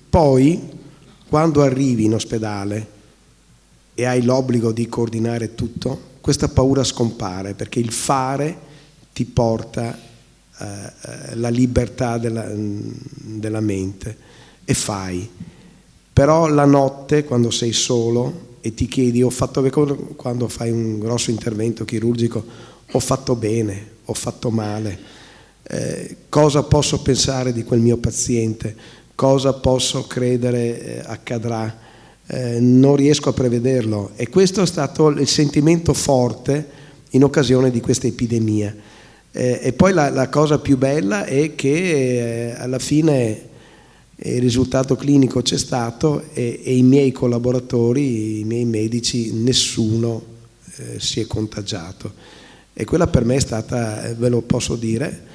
Poi, quando arrivi in ospedale e hai l'obbligo di coordinare tutto, questa paura scompare, perché il fare ti porta la libertà della mente e fai. Però la notte, quando sei solo e ti chiedi, quando fai un grosso intervento chirurgico, ho fatto bene, ho fatto male, cosa posso pensare di quel mio paziente, cosa posso credere accadrà, non riesco a prevederlo. E questo è stato il sentimento forte in occasione di questa epidemia. E poi la cosa più bella è che alla fine il risultato clinico c'è stato e i miei collaboratori, i miei medici, nessuno si è contagiato. E quella per me è stata, ve lo posso dire,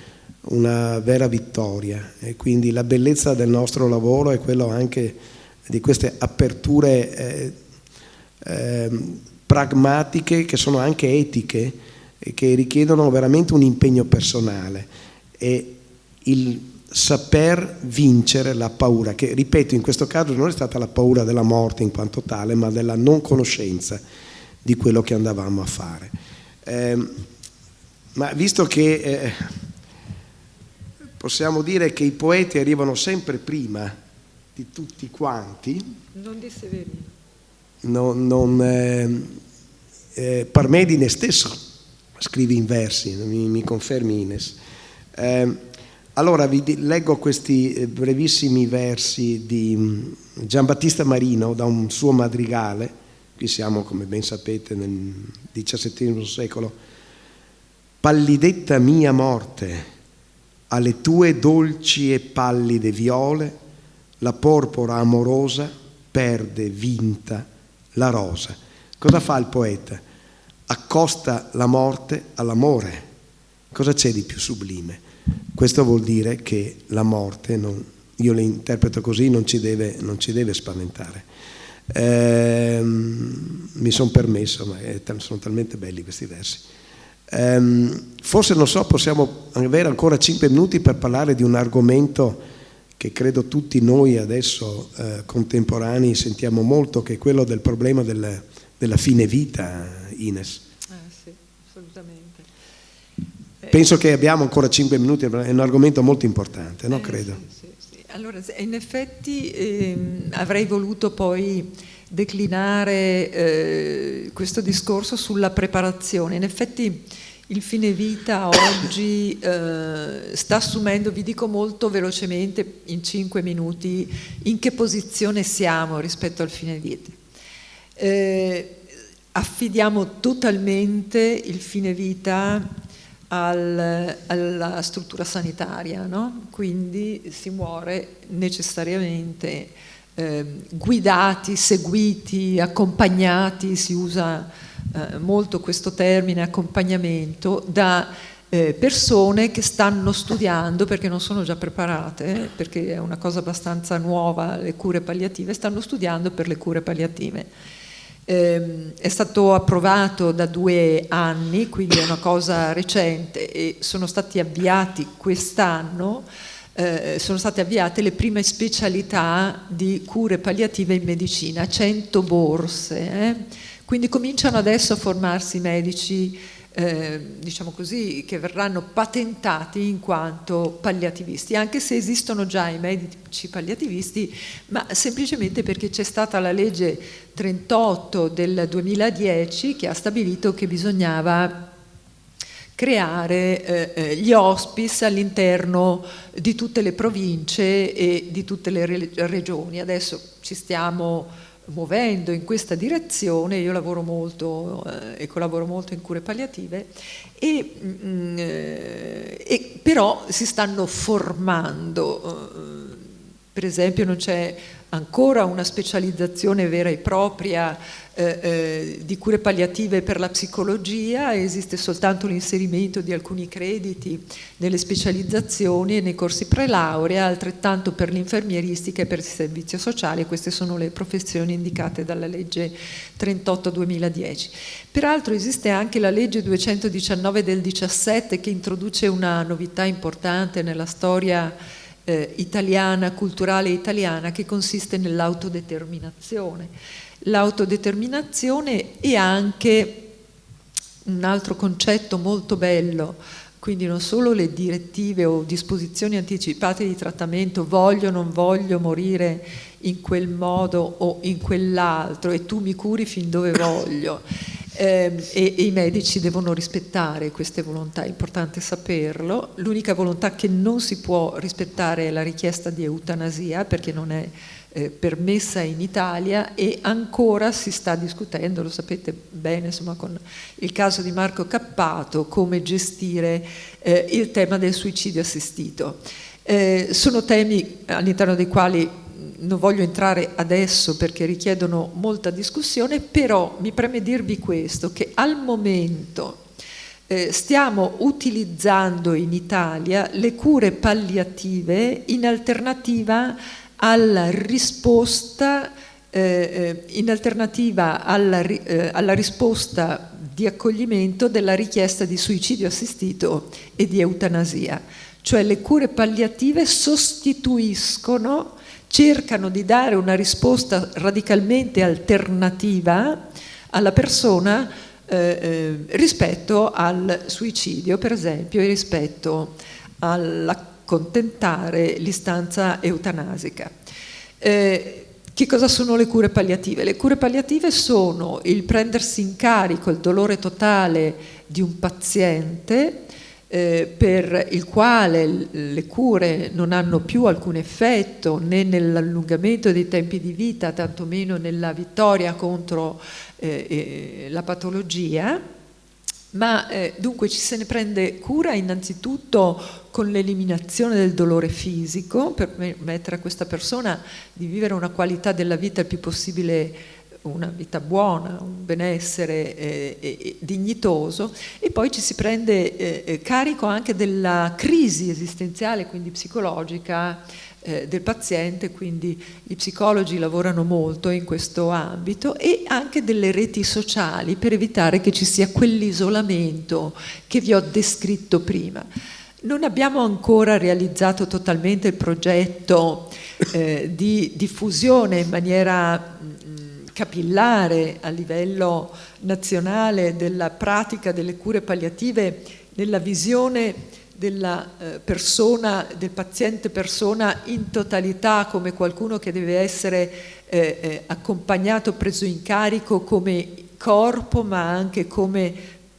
una vera vittoria. E quindi la bellezza del nostro lavoro è quello anche di queste aperture pragmatiche, che sono anche etiche, che richiedono veramente un impegno personale e il saper vincere la paura, che ripeto in questo caso non è stata la paura della morte in quanto tale, ma della non conoscenza di quello che andavamo a fare. Ma visto che possiamo dire che i poeti arrivano sempre prima di tutti quanti, non di Severino, Parmedine stesso scrive in versi, mi confermi Ines? Allora vi leggo questi brevissimi versi di Giambattista Marino da un suo madrigale. Qui siamo, come ben sapete, nel XVII secolo. Pallidetta mia morte, alle tue dolci e pallide viole la porpora amorosa perde vinta la rosa. Cosa fa il poeta? Accosta la morte all'amore. Cosa c'è di più sublime? Questo vuol dire che la morte, io la interpreto così, non ci deve spaventare. Mi sono permesso, ma sono talmente belli questi versi. Forse, non so, possiamo avere ancora 5 minuti per parlare di un argomento che credo tutti noi adesso contemporanei sentiamo molto, che è quello del problema della fine vita, Ines. Sì, assolutamente. Penso che abbiamo ancora 5 minuti, è un argomento molto importante, no? Credo. Sì. Allora, in effetti avrei voluto poi declinare questo discorso sulla preparazione. In effetti Il fine vita oggi sta assumendo, vi dico molto velocemente, in 5 minuti, in che posizione siamo rispetto al fine vita. Affidiamo totalmente il fine vita alla struttura sanitaria, no? Quindi si muore necessariamente guidati, seguiti, accompagnati, si usa molto questo termine accompagnamento, da persone che stanno studiando, perché non sono già preparate, perché è una cosa abbastanza nuova le cure palliative, stanno studiando per le cure palliative. È stato approvato da 2 anni, quindi è una cosa recente, e sono stati avviati quest'anno, sono state avviate le prime specialità di cure palliative in medicina, 100 borse, quindi cominciano adesso a formarsi medici, diciamo così, che verranno patentati in quanto palliativisti, anche se esistono già i medici palliativisti, ma semplicemente perché c'è stata la legge 38 del 2010 che ha stabilito che bisognava creare gli hospice all'interno di tutte le province e di tutte le regioni. Adesso ci stiamo muovendo in questa direzione, io lavoro molto e collaboro molto in cure palliative, e però si stanno formando. Per esempio non c'è ancora una specializzazione vera e propria di cure palliative per la psicologia, esiste soltanto l'inserimento di alcuni crediti nelle specializzazioni e nei corsi prelaurea, altrettanto per l'infermieristica e per il servizio sociale. Queste sono le professioni indicate dalla legge 38/2010. Peraltro esiste anche la legge 219 del 17 che introduce una novità importante nella storia italiana, culturale italiana, che consiste nell'autodeterminazione. L'autodeterminazione è anche un altro concetto molto bello, quindi non solo le direttive o disposizioni anticipate di trattamento, voglio o non voglio morire in quel modo o in quell'altro e tu mi curi fin dove voglio. E i medici devono rispettare queste volontà, è importante saperlo. L'unica volontà che non si può rispettare è la richiesta di eutanasia, perché non è permessa in Italia, e ancora si sta discutendo, lo sapete bene, insomma, con il caso di Marco Cappato, come gestire il tema del suicidio assistito. Sono temi all'interno dei quali non voglio entrare adesso perché richiedono molta discussione, però mi preme dirvi questo, che al momento stiamo utilizzando in Italia le cure palliative in alternativa alla risposta alla risposta di accoglimento della richiesta di suicidio assistito e di eutanasia. Cioè le cure palliative sostituiscono, cercano di dare una risposta radicalmente alternativa alla persona rispetto al suicidio, per esempio, e rispetto all'accontentare l'istanza eutanasica. Che cosa sono le cure palliative? Le cure palliative sono il prendersi in carico il dolore totale di un paziente per il quale le cure non hanno più alcun effetto né nell'allungamento dei tempi di vita, tantomeno nella vittoria contro la patologia, ma dunque ci se ne prende cura innanzitutto con l'eliminazione del dolore fisico, per permettere a questa persona di vivere una qualità della vita il più possibile, una vita buona, un benessere dignitoso, e poi ci si prende carico anche della crisi esistenziale, quindi psicologica, del paziente, quindi gli psicologi lavorano molto in questo ambito, e anche delle reti sociali per evitare che ci sia quell'isolamento che vi ho descritto prima. Non abbiamo ancora realizzato totalmente il progetto di diffusione in maniera capillare a livello nazionale della pratica delle cure palliative nella visione della persona, del paziente persona in totalità, come qualcuno che deve essere accompagnato, preso in carico come corpo, ma anche come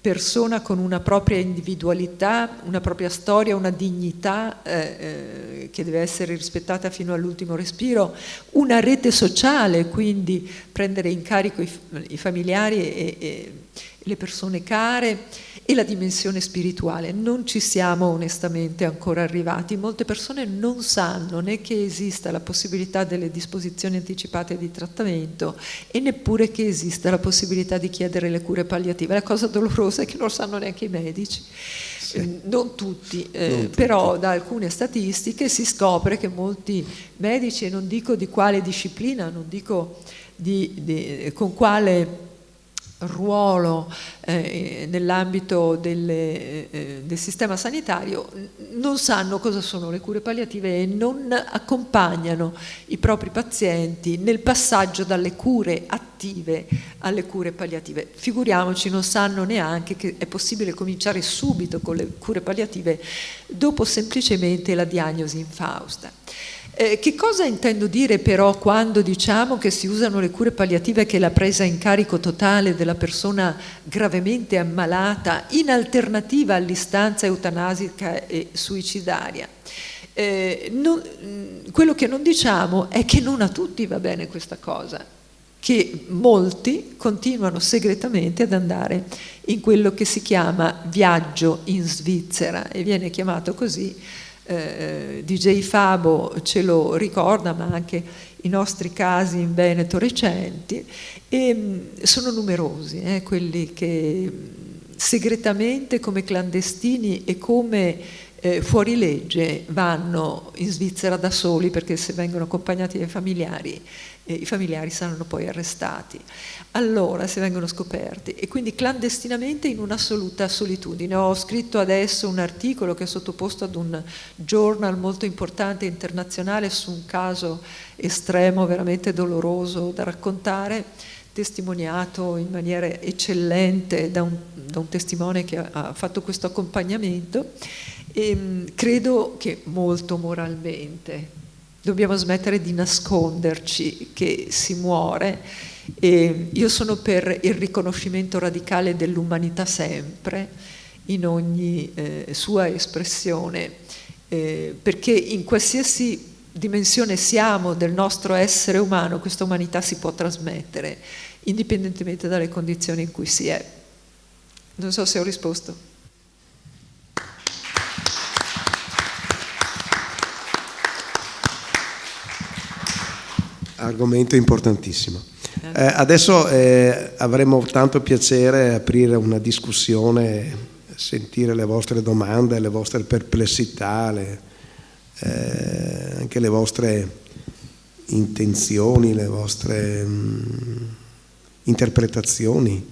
persona con una propria individualità, una propria storia, una dignità che deve essere rispettata fino all'ultimo respiro, una rete sociale, quindi prendere in carico i familiari e le persone care, e la dimensione spirituale. Non ci siamo onestamente ancora arrivati. Molte persone non sanno né che esista la possibilità delle disposizioni anticipate di trattamento e neppure che esista la possibilità di chiedere le cure palliative. La cosa dolorosa è che non lo sanno neanche i medici. Sì. Non tutti, però da alcune statistiche si scopre che molti medici, e non dico di quale disciplina, non dico con quale ruolo nell'ambito del sistema sanitario, non sanno cosa sono le cure palliative e non accompagnano i propri pazienti nel passaggio dalle cure attive alle cure palliative. Figuriamoci, non sanno neanche che è possibile cominciare subito con le cure palliative dopo semplicemente la diagnosi infausta. Che cosa intendo dire però quando diciamo che si usano le cure palliative, che è la presa in carico totale della persona gravemente ammalata in alternativa all'istanza eutanasica e suicidaria? Quello che non diciamo è che non a tutti va bene questa cosa, che molti continuano segretamente ad andare in quello che si chiama viaggio in Svizzera, e viene chiamato così. DJ Fabo ce lo ricorda, ma anche i nostri casi in Veneto recenti, e sono numerosi quelli che segretamente, come clandestini e come fuorilegge, vanno in Svizzera da soli, perché se vengono accompagnati dai familiari, i familiari saranno poi arrestati, allora se vengono scoperti, e quindi clandestinamente in un'assoluta solitudine. Ho scritto adesso un articolo che è sottoposto ad un journal molto importante internazionale su un caso estremo, veramente doloroso da raccontare, testimoniato in maniera eccellente da un testimone che ha fatto questo accompagnamento. E credo che molto moralmente dobbiamo smettere di nasconderci che si muore, e io sono per il riconoscimento radicale dell'umanità sempre, in ogni sua espressione, perché in qualsiasi dimensione siamo del nostro essere umano, questa umanità si può trasmettere, indipendentemente dalle condizioni in cui si è. Non so se ho risposto. Argomento importantissimo. Adesso avremo tanto piacere aprire una discussione, sentire le vostre domande, le vostre perplessità, anche le vostre intenzioni, le vostre interpretazioni.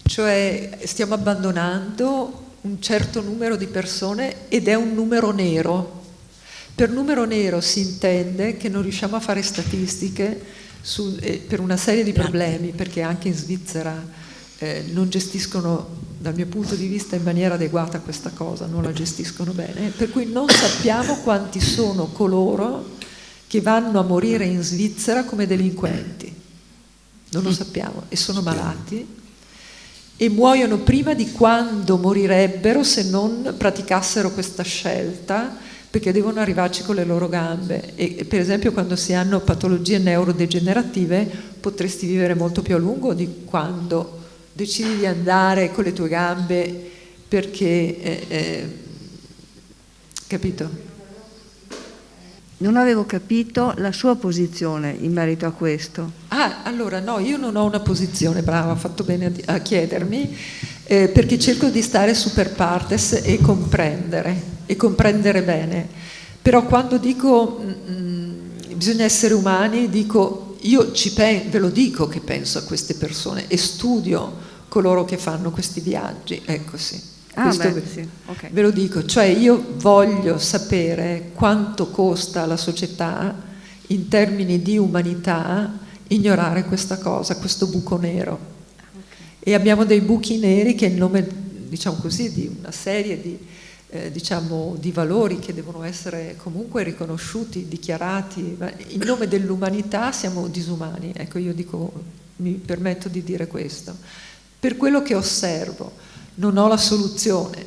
Cioè stiamo abbandonando un certo numero di persone, ed è un numero nero. Per numero nero si intende che non riusciamo a fare statistiche per una serie di problemi, perché anche in Svizzera non gestiscono, dal mio punto di vista, in maniera adeguata questa cosa, non la gestiscono bene, per cui non sappiamo quanti sono coloro che vanno a morire in Svizzera come delinquenti. Non lo sappiamo, e sono malati e muoiono prima di quando morirebbero se non praticassero questa scelta, perché devono arrivarci con le loro gambe. E per esempio, quando si hanno patologie neurodegenerative, potresti vivere molto più a lungo di quando decidi di andare con le tue gambe, perché capito? Non avevo capito la sua posizione in merito a questo. Allora no, io non ho una posizione, brava, ha fatto bene a chiedermi, perché cerco di stare super partes e comprendere bene. Però quando dico bisogna essere umani, dico ve lo dico che penso a queste persone e studio coloro che fanno questi viaggi, ecco sì. Sì. Okay. Ve lo dico, cioè io voglio sapere quanto costa alla società in termini di umanità ignorare questa cosa, questo buco nero. Okay. E abbiamo dei buchi neri che in nome, diciamo così, di una serie di diciamo, di valori che devono essere comunque riconosciuti, dichiarati, ma in nome dell'umanità siamo disumani. Ecco, io dico, mi permetto di dire questo. Per quello che osservo, non ho la soluzione.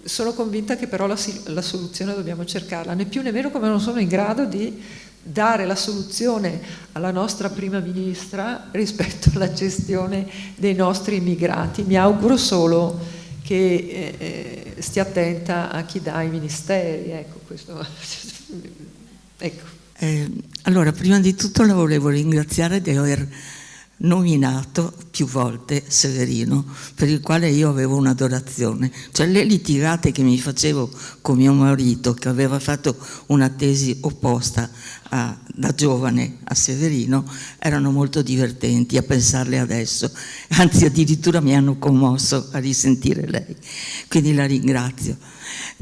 Sono convinta che però la soluzione dobbiamo cercarla, né più né meno come non sono in grado di dare la soluzione alla nostra prima ministra rispetto alla gestione dei nostri immigrati. Mi auguro solo che stia attenta a chi dà i ministeri, ecco, questo. Ecco. Allora, prima di tutto la volevo ringraziare di aver nominato più volte Severino, per il quale io avevo un'adorazione. Cioè, le litigate che mi facevo con mio marito, che aveva fatto una tesi opposta da giovane a Severino, erano molto divertenti a pensarle adesso, anzi addirittura mi hanno commosso a risentire lei, quindi la ringrazio.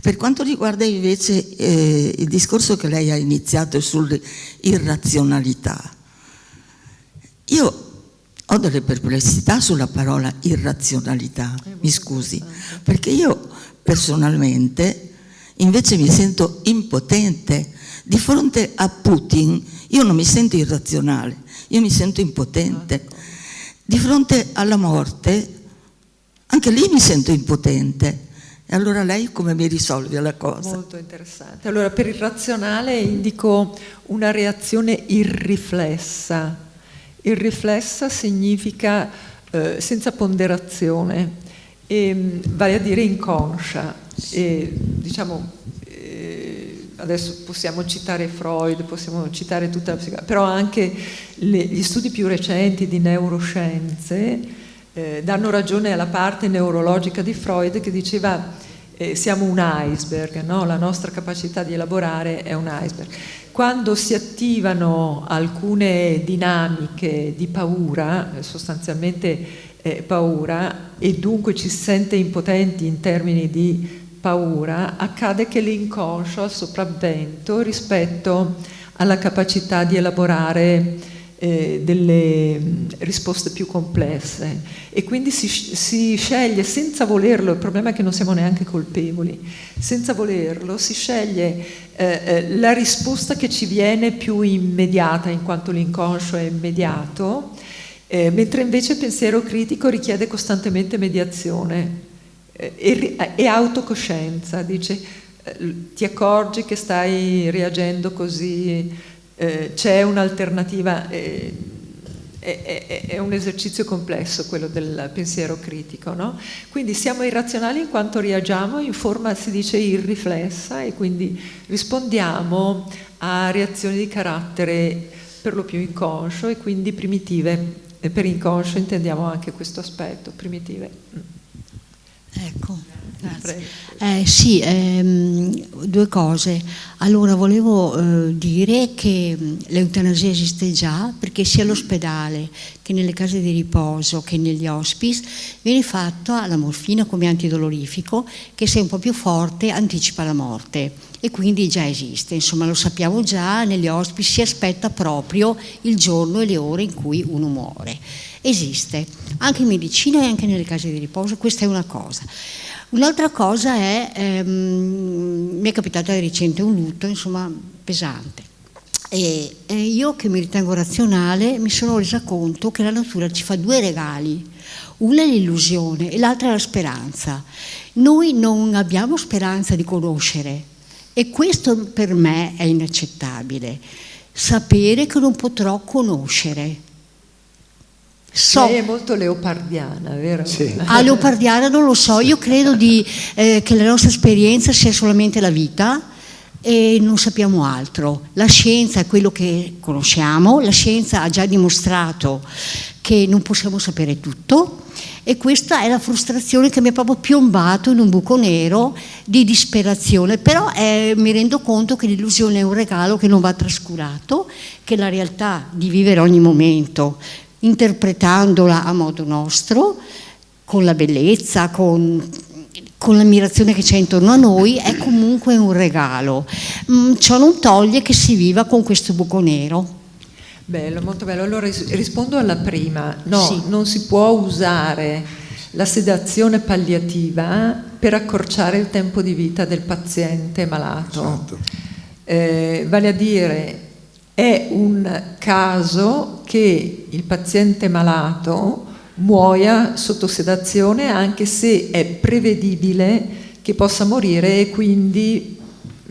Per quanto riguarda invece il discorso che lei ha iniziato sull'irrazionalità, io ho delle perplessità sulla parola irrazionalità, mi scusi, perché io personalmente invece mi sento impotente di fronte a Putin. Io non mi sento irrazionale, io mi sento impotente. Di fronte alla morte, anche lì mi sento impotente. E allora lei come mi risolve la cosa? Molto interessante. Allora, per irrazionale indico una reazione irriflessa. Irriflessa significa senza ponderazione, vale a dire inconscia. Diciamo, adesso possiamo citare Freud, possiamo citare tutta la psicologia, però anche gli studi più recenti di neuroscienze danno ragione alla parte neurologica di Freud che diceva siamo un iceberg, no? La nostra capacità di elaborare è un iceberg. Quando si attivano alcune dinamiche di paura, sostanzialmente paura, e dunque ci si sente impotenti in termini di paura, accade che l'inconscio ha il sopravvento rispetto alla capacità di elaborare delle risposte più complesse, e quindi si sceglie senza volerlo, il problema è che non siamo neanche colpevoli, senza volerlo si sceglie la risposta che ci viene più immediata, in quanto l'inconscio è immediato, mentre invece il pensiero critico richiede costantemente mediazione e autocoscienza. Dice ti accorgi che stai reagendo così, c'è un'alternativa, è un esercizio complesso quello del pensiero critico, no? Quindi siamo irrazionali in quanto reagiamo in forma, si dice, irriflessa, e quindi rispondiamo a reazioni di carattere per lo più inconscio e quindi primitive, e per inconscio intendiamo anche questo aspetto, primitive. Ecco, grazie. Sì, due cose. Allora, volevo dire che l'eutanasia esiste già, perché sia all'ospedale che nelle case di riposo che negli hospice viene fatta la morfina come antidolorifico, che se è un po' più forte anticipa la morte, e quindi già esiste, insomma lo sappiamo già, negli hospice si aspetta proprio il giorno e le ore in cui uno muore. Esiste, anche in medicina e anche nelle case di riposo, questa è una cosa. Un'altra cosa è, mi è capitato di recente un lutto, insomma, pesante. E io, che mi ritengo razionale, mi sono resa conto che la natura ci fa due regali. Una è l'illusione e l'altra è la speranza. Noi non abbiamo speranza di conoscere, e questo per me è inaccettabile. Sapere che non potrò conoscere. Lei è molto leopardiana, vero? Sì. Leopardiana non lo so, io credo che la nostra esperienza sia solamente la vita e non sappiamo altro. La scienza è quello che conosciamo, la scienza ha già dimostrato che non possiamo sapere tutto, e questa è la frustrazione che mi è proprio piombato in un buco nero di disperazione. Però mi rendo conto che l'illusione è un regalo che non va trascurato, che la realtà di vivere ogni momento interpretandola a modo nostro, con la bellezza, con l'ammirazione che c'è intorno a noi, è comunque un regalo. Ciò non toglie che si viva con questo buco nero. Bello, molto bello. Allora rispondo alla prima. No, sì. Non si può usare la sedazione palliativa per accorciare il tempo di vita del paziente malato. Esatto. Vale a dire, è un caso che il paziente malato muoia sotto sedazione, anche se è prevedibile che possa morire, e quindi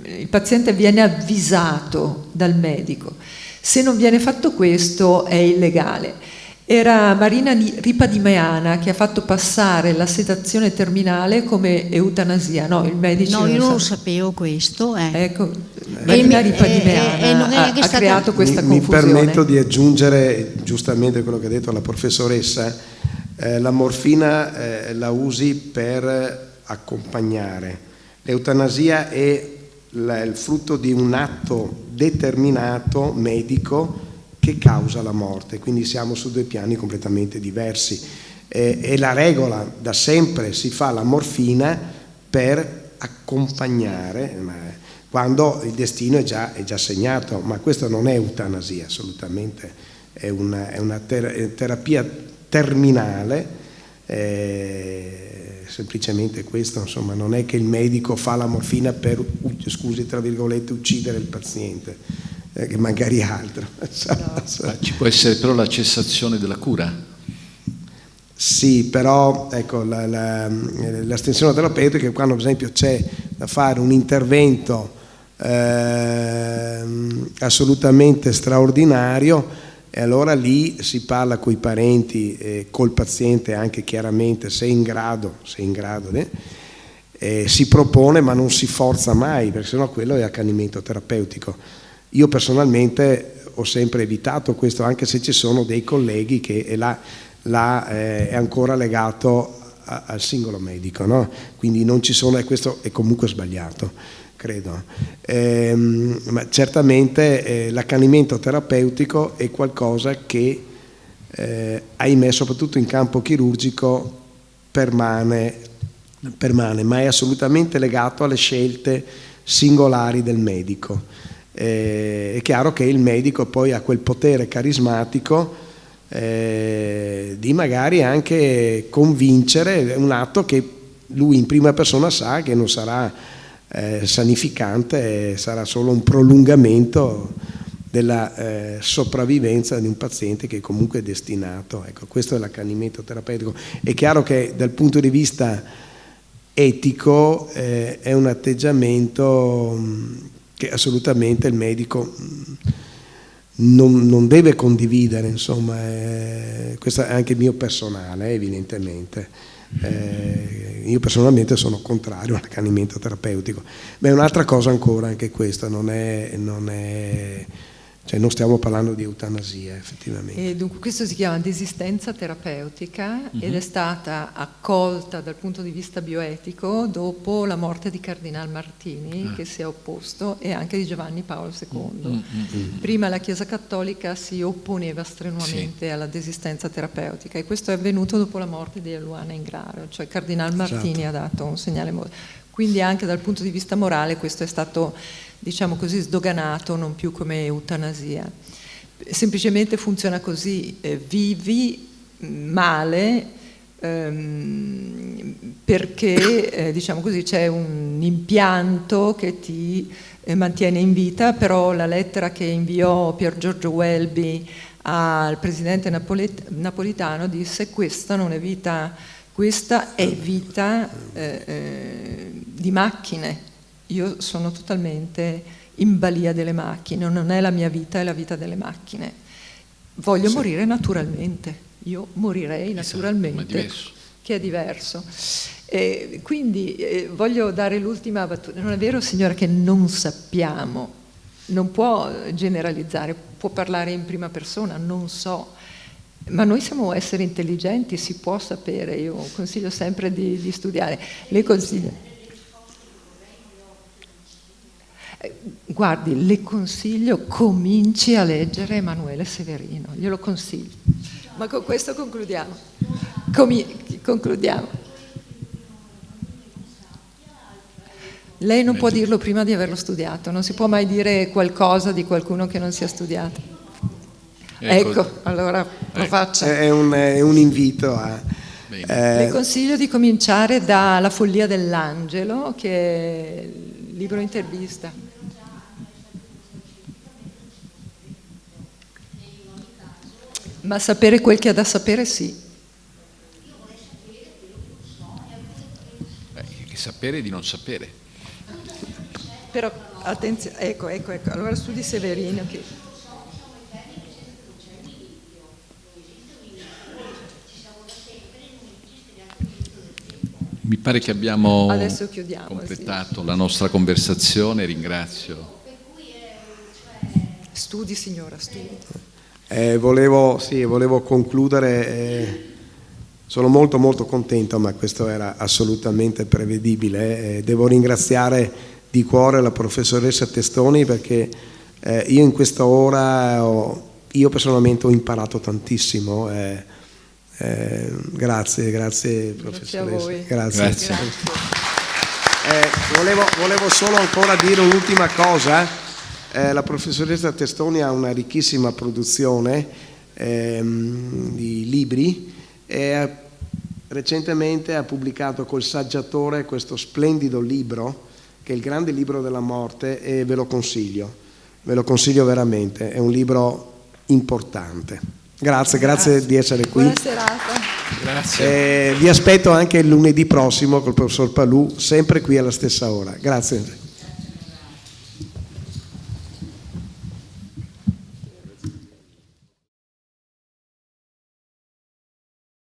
il paziente viene avvisato dal medico. Se non viene fatto questo è illegale. Era Marina Ripa di Meana che ha fatto passare la sedazione terminale come eutanasia. No, il medico. No, io non lo sapevo questo. Ecco, Marina Ripa di Meana ha creato questa confusione. Mi permetto di aggiungere giustamente quello che ha detto la professoressa. La morfina la usi per accompagnare. L'eutanasia è il frutto di un atto determinato medico che causa la morte, quindi siamo su due piani completamente diversi. E la regola da sempre si fa la morfina per accompagnare quando il destino è già segnato, ma questo non è eutanasia assolutamente, è una terapia terminale, semplicemente questo, insomma, non è che il medico fa la morfina per, scusi tra virgolette, uccidere il paziente, che magari altro. Ci può essere però la cessazione della cura? Sì, però ecco, l'astensione terapeutica è quando per esempio c'è da fare un intervento assolutamente straordinario, e allora lì si parla coi parenti, col paziente anche chiaramente, se è in grado, si propone, ma non si forza mai, perché sennò quello è accanimento terapeutico. Io personalmente ho sempre evitato questo, anche se ci sono dei colleghi che è ancora legato al singolo medico, no? Quindi non ci sono, e questo è comunque sbagliato, credo. Ma certamente l'accanimento terapeutico è qualcosa che, ahimè, soprattutto in campo chirurgico, permane, ma è assolutamente legato alle scelte singolari del medico. È chiaro che il medico poi ha quel potere carismatico di magari anche convincere, un atto che lui in prima persona sa che non sarà sanificante, sarà solo un prolungamento della sopravvivenza di un paziente che comunque è destinato. Ecco, questo è l'accanimento terapeutico. È chiaro che dal punto di vista etico è un atteggiamento che assolutamente il medico non deve condividere, insomma, questo è anche mio personale, evidentemente. Io personalmente sono contrario all'accanimento terapeutico, ma è un'altra cosa ancora anche questa, cioè non stiamo parlando di eutanasia effettivamente. E dunque questo si chiama desistenza terapeutica ed è stata accolta dal punto di vista bioetico dopo la morte di Cardinal Martini, che si è opposto, e anche di Giovanni Paolo II. Prima la Chiesa Cattolica si opponeva strenuamente alla desistenza terapeutica, e questo è avvenuto dopo la morte di Eluana Ingraro, cioè Cardinal Martini ha dato un segnale quindi anche dal punto di vista morale questo è stato, diciamo così, sdoganato, non più come eutanasia. Semplicemente funziona così, vivi male perché diciamo così, c'è un impianto che ti mantiene in vita, però la lettera che inviò Pier Giorgio Welby al presidente Napolitano disse: questa non è vita, questa è vita di macchine. Io sono totalmente in balia delle macchine, non è la mia vita, è la vita delle macchine. Voglio morire naturalmente, io morirei naturalmente, che è diverso. Quindi voglio dare l'ultima battuta. Non è vero, signora, che non sappiamo, non può generalizzare, può parlare in prima persona, non so. Ma noi siamo esseri intelligenti, si può sapere. Io consiglio sempre di studiare. Le consiglio. Guardi, le consiglio, cominci a leggere Emanuele Severino, glielo consiglio. Ma con questo concludiamo. Concludiamo. Lei non può dirlo prima di averlo studiato, non si può mai dire qualcosa di qualcuno che non sia studiato. Ecco, allora lo faccia. È un invito Le consiglio di cominciare da La follia dell'angelo, che è il libro intervista. Ma sapere quel che ha da sapere, sì. Sapere di non sapere. Però attenzione, ecco. Allora studi Severino che... Mi pare che abbiamo Adesso chiudiamo, completato la nostra conversazione, ringrazio. Studi, signora, studi. Volevo concludere. Sono molto molto contento, ma questo era assolutamente prevedibile. Devo ringraziare di cuore la professoressa Testoni, perché io in questa ora io personalmente ho imparato tantissimo. Grazie professoressa. Grazie a voi. Grazie. Volevo solo ancora dire un'ultima cosa. La professoressa Testoni ha una ricchissima produzione di libri. Recentemente ha pubblicato col saggiatore questo splendido libro, che è Il grande libro della morte, e ve lo consiglio veramente, è un libro importante. Grazie di essere qui. Buona serata. Grazie. Vi aspetto anche il lunedì prossimo col professor Palù, sempre qui alla stessa ora. Grazie.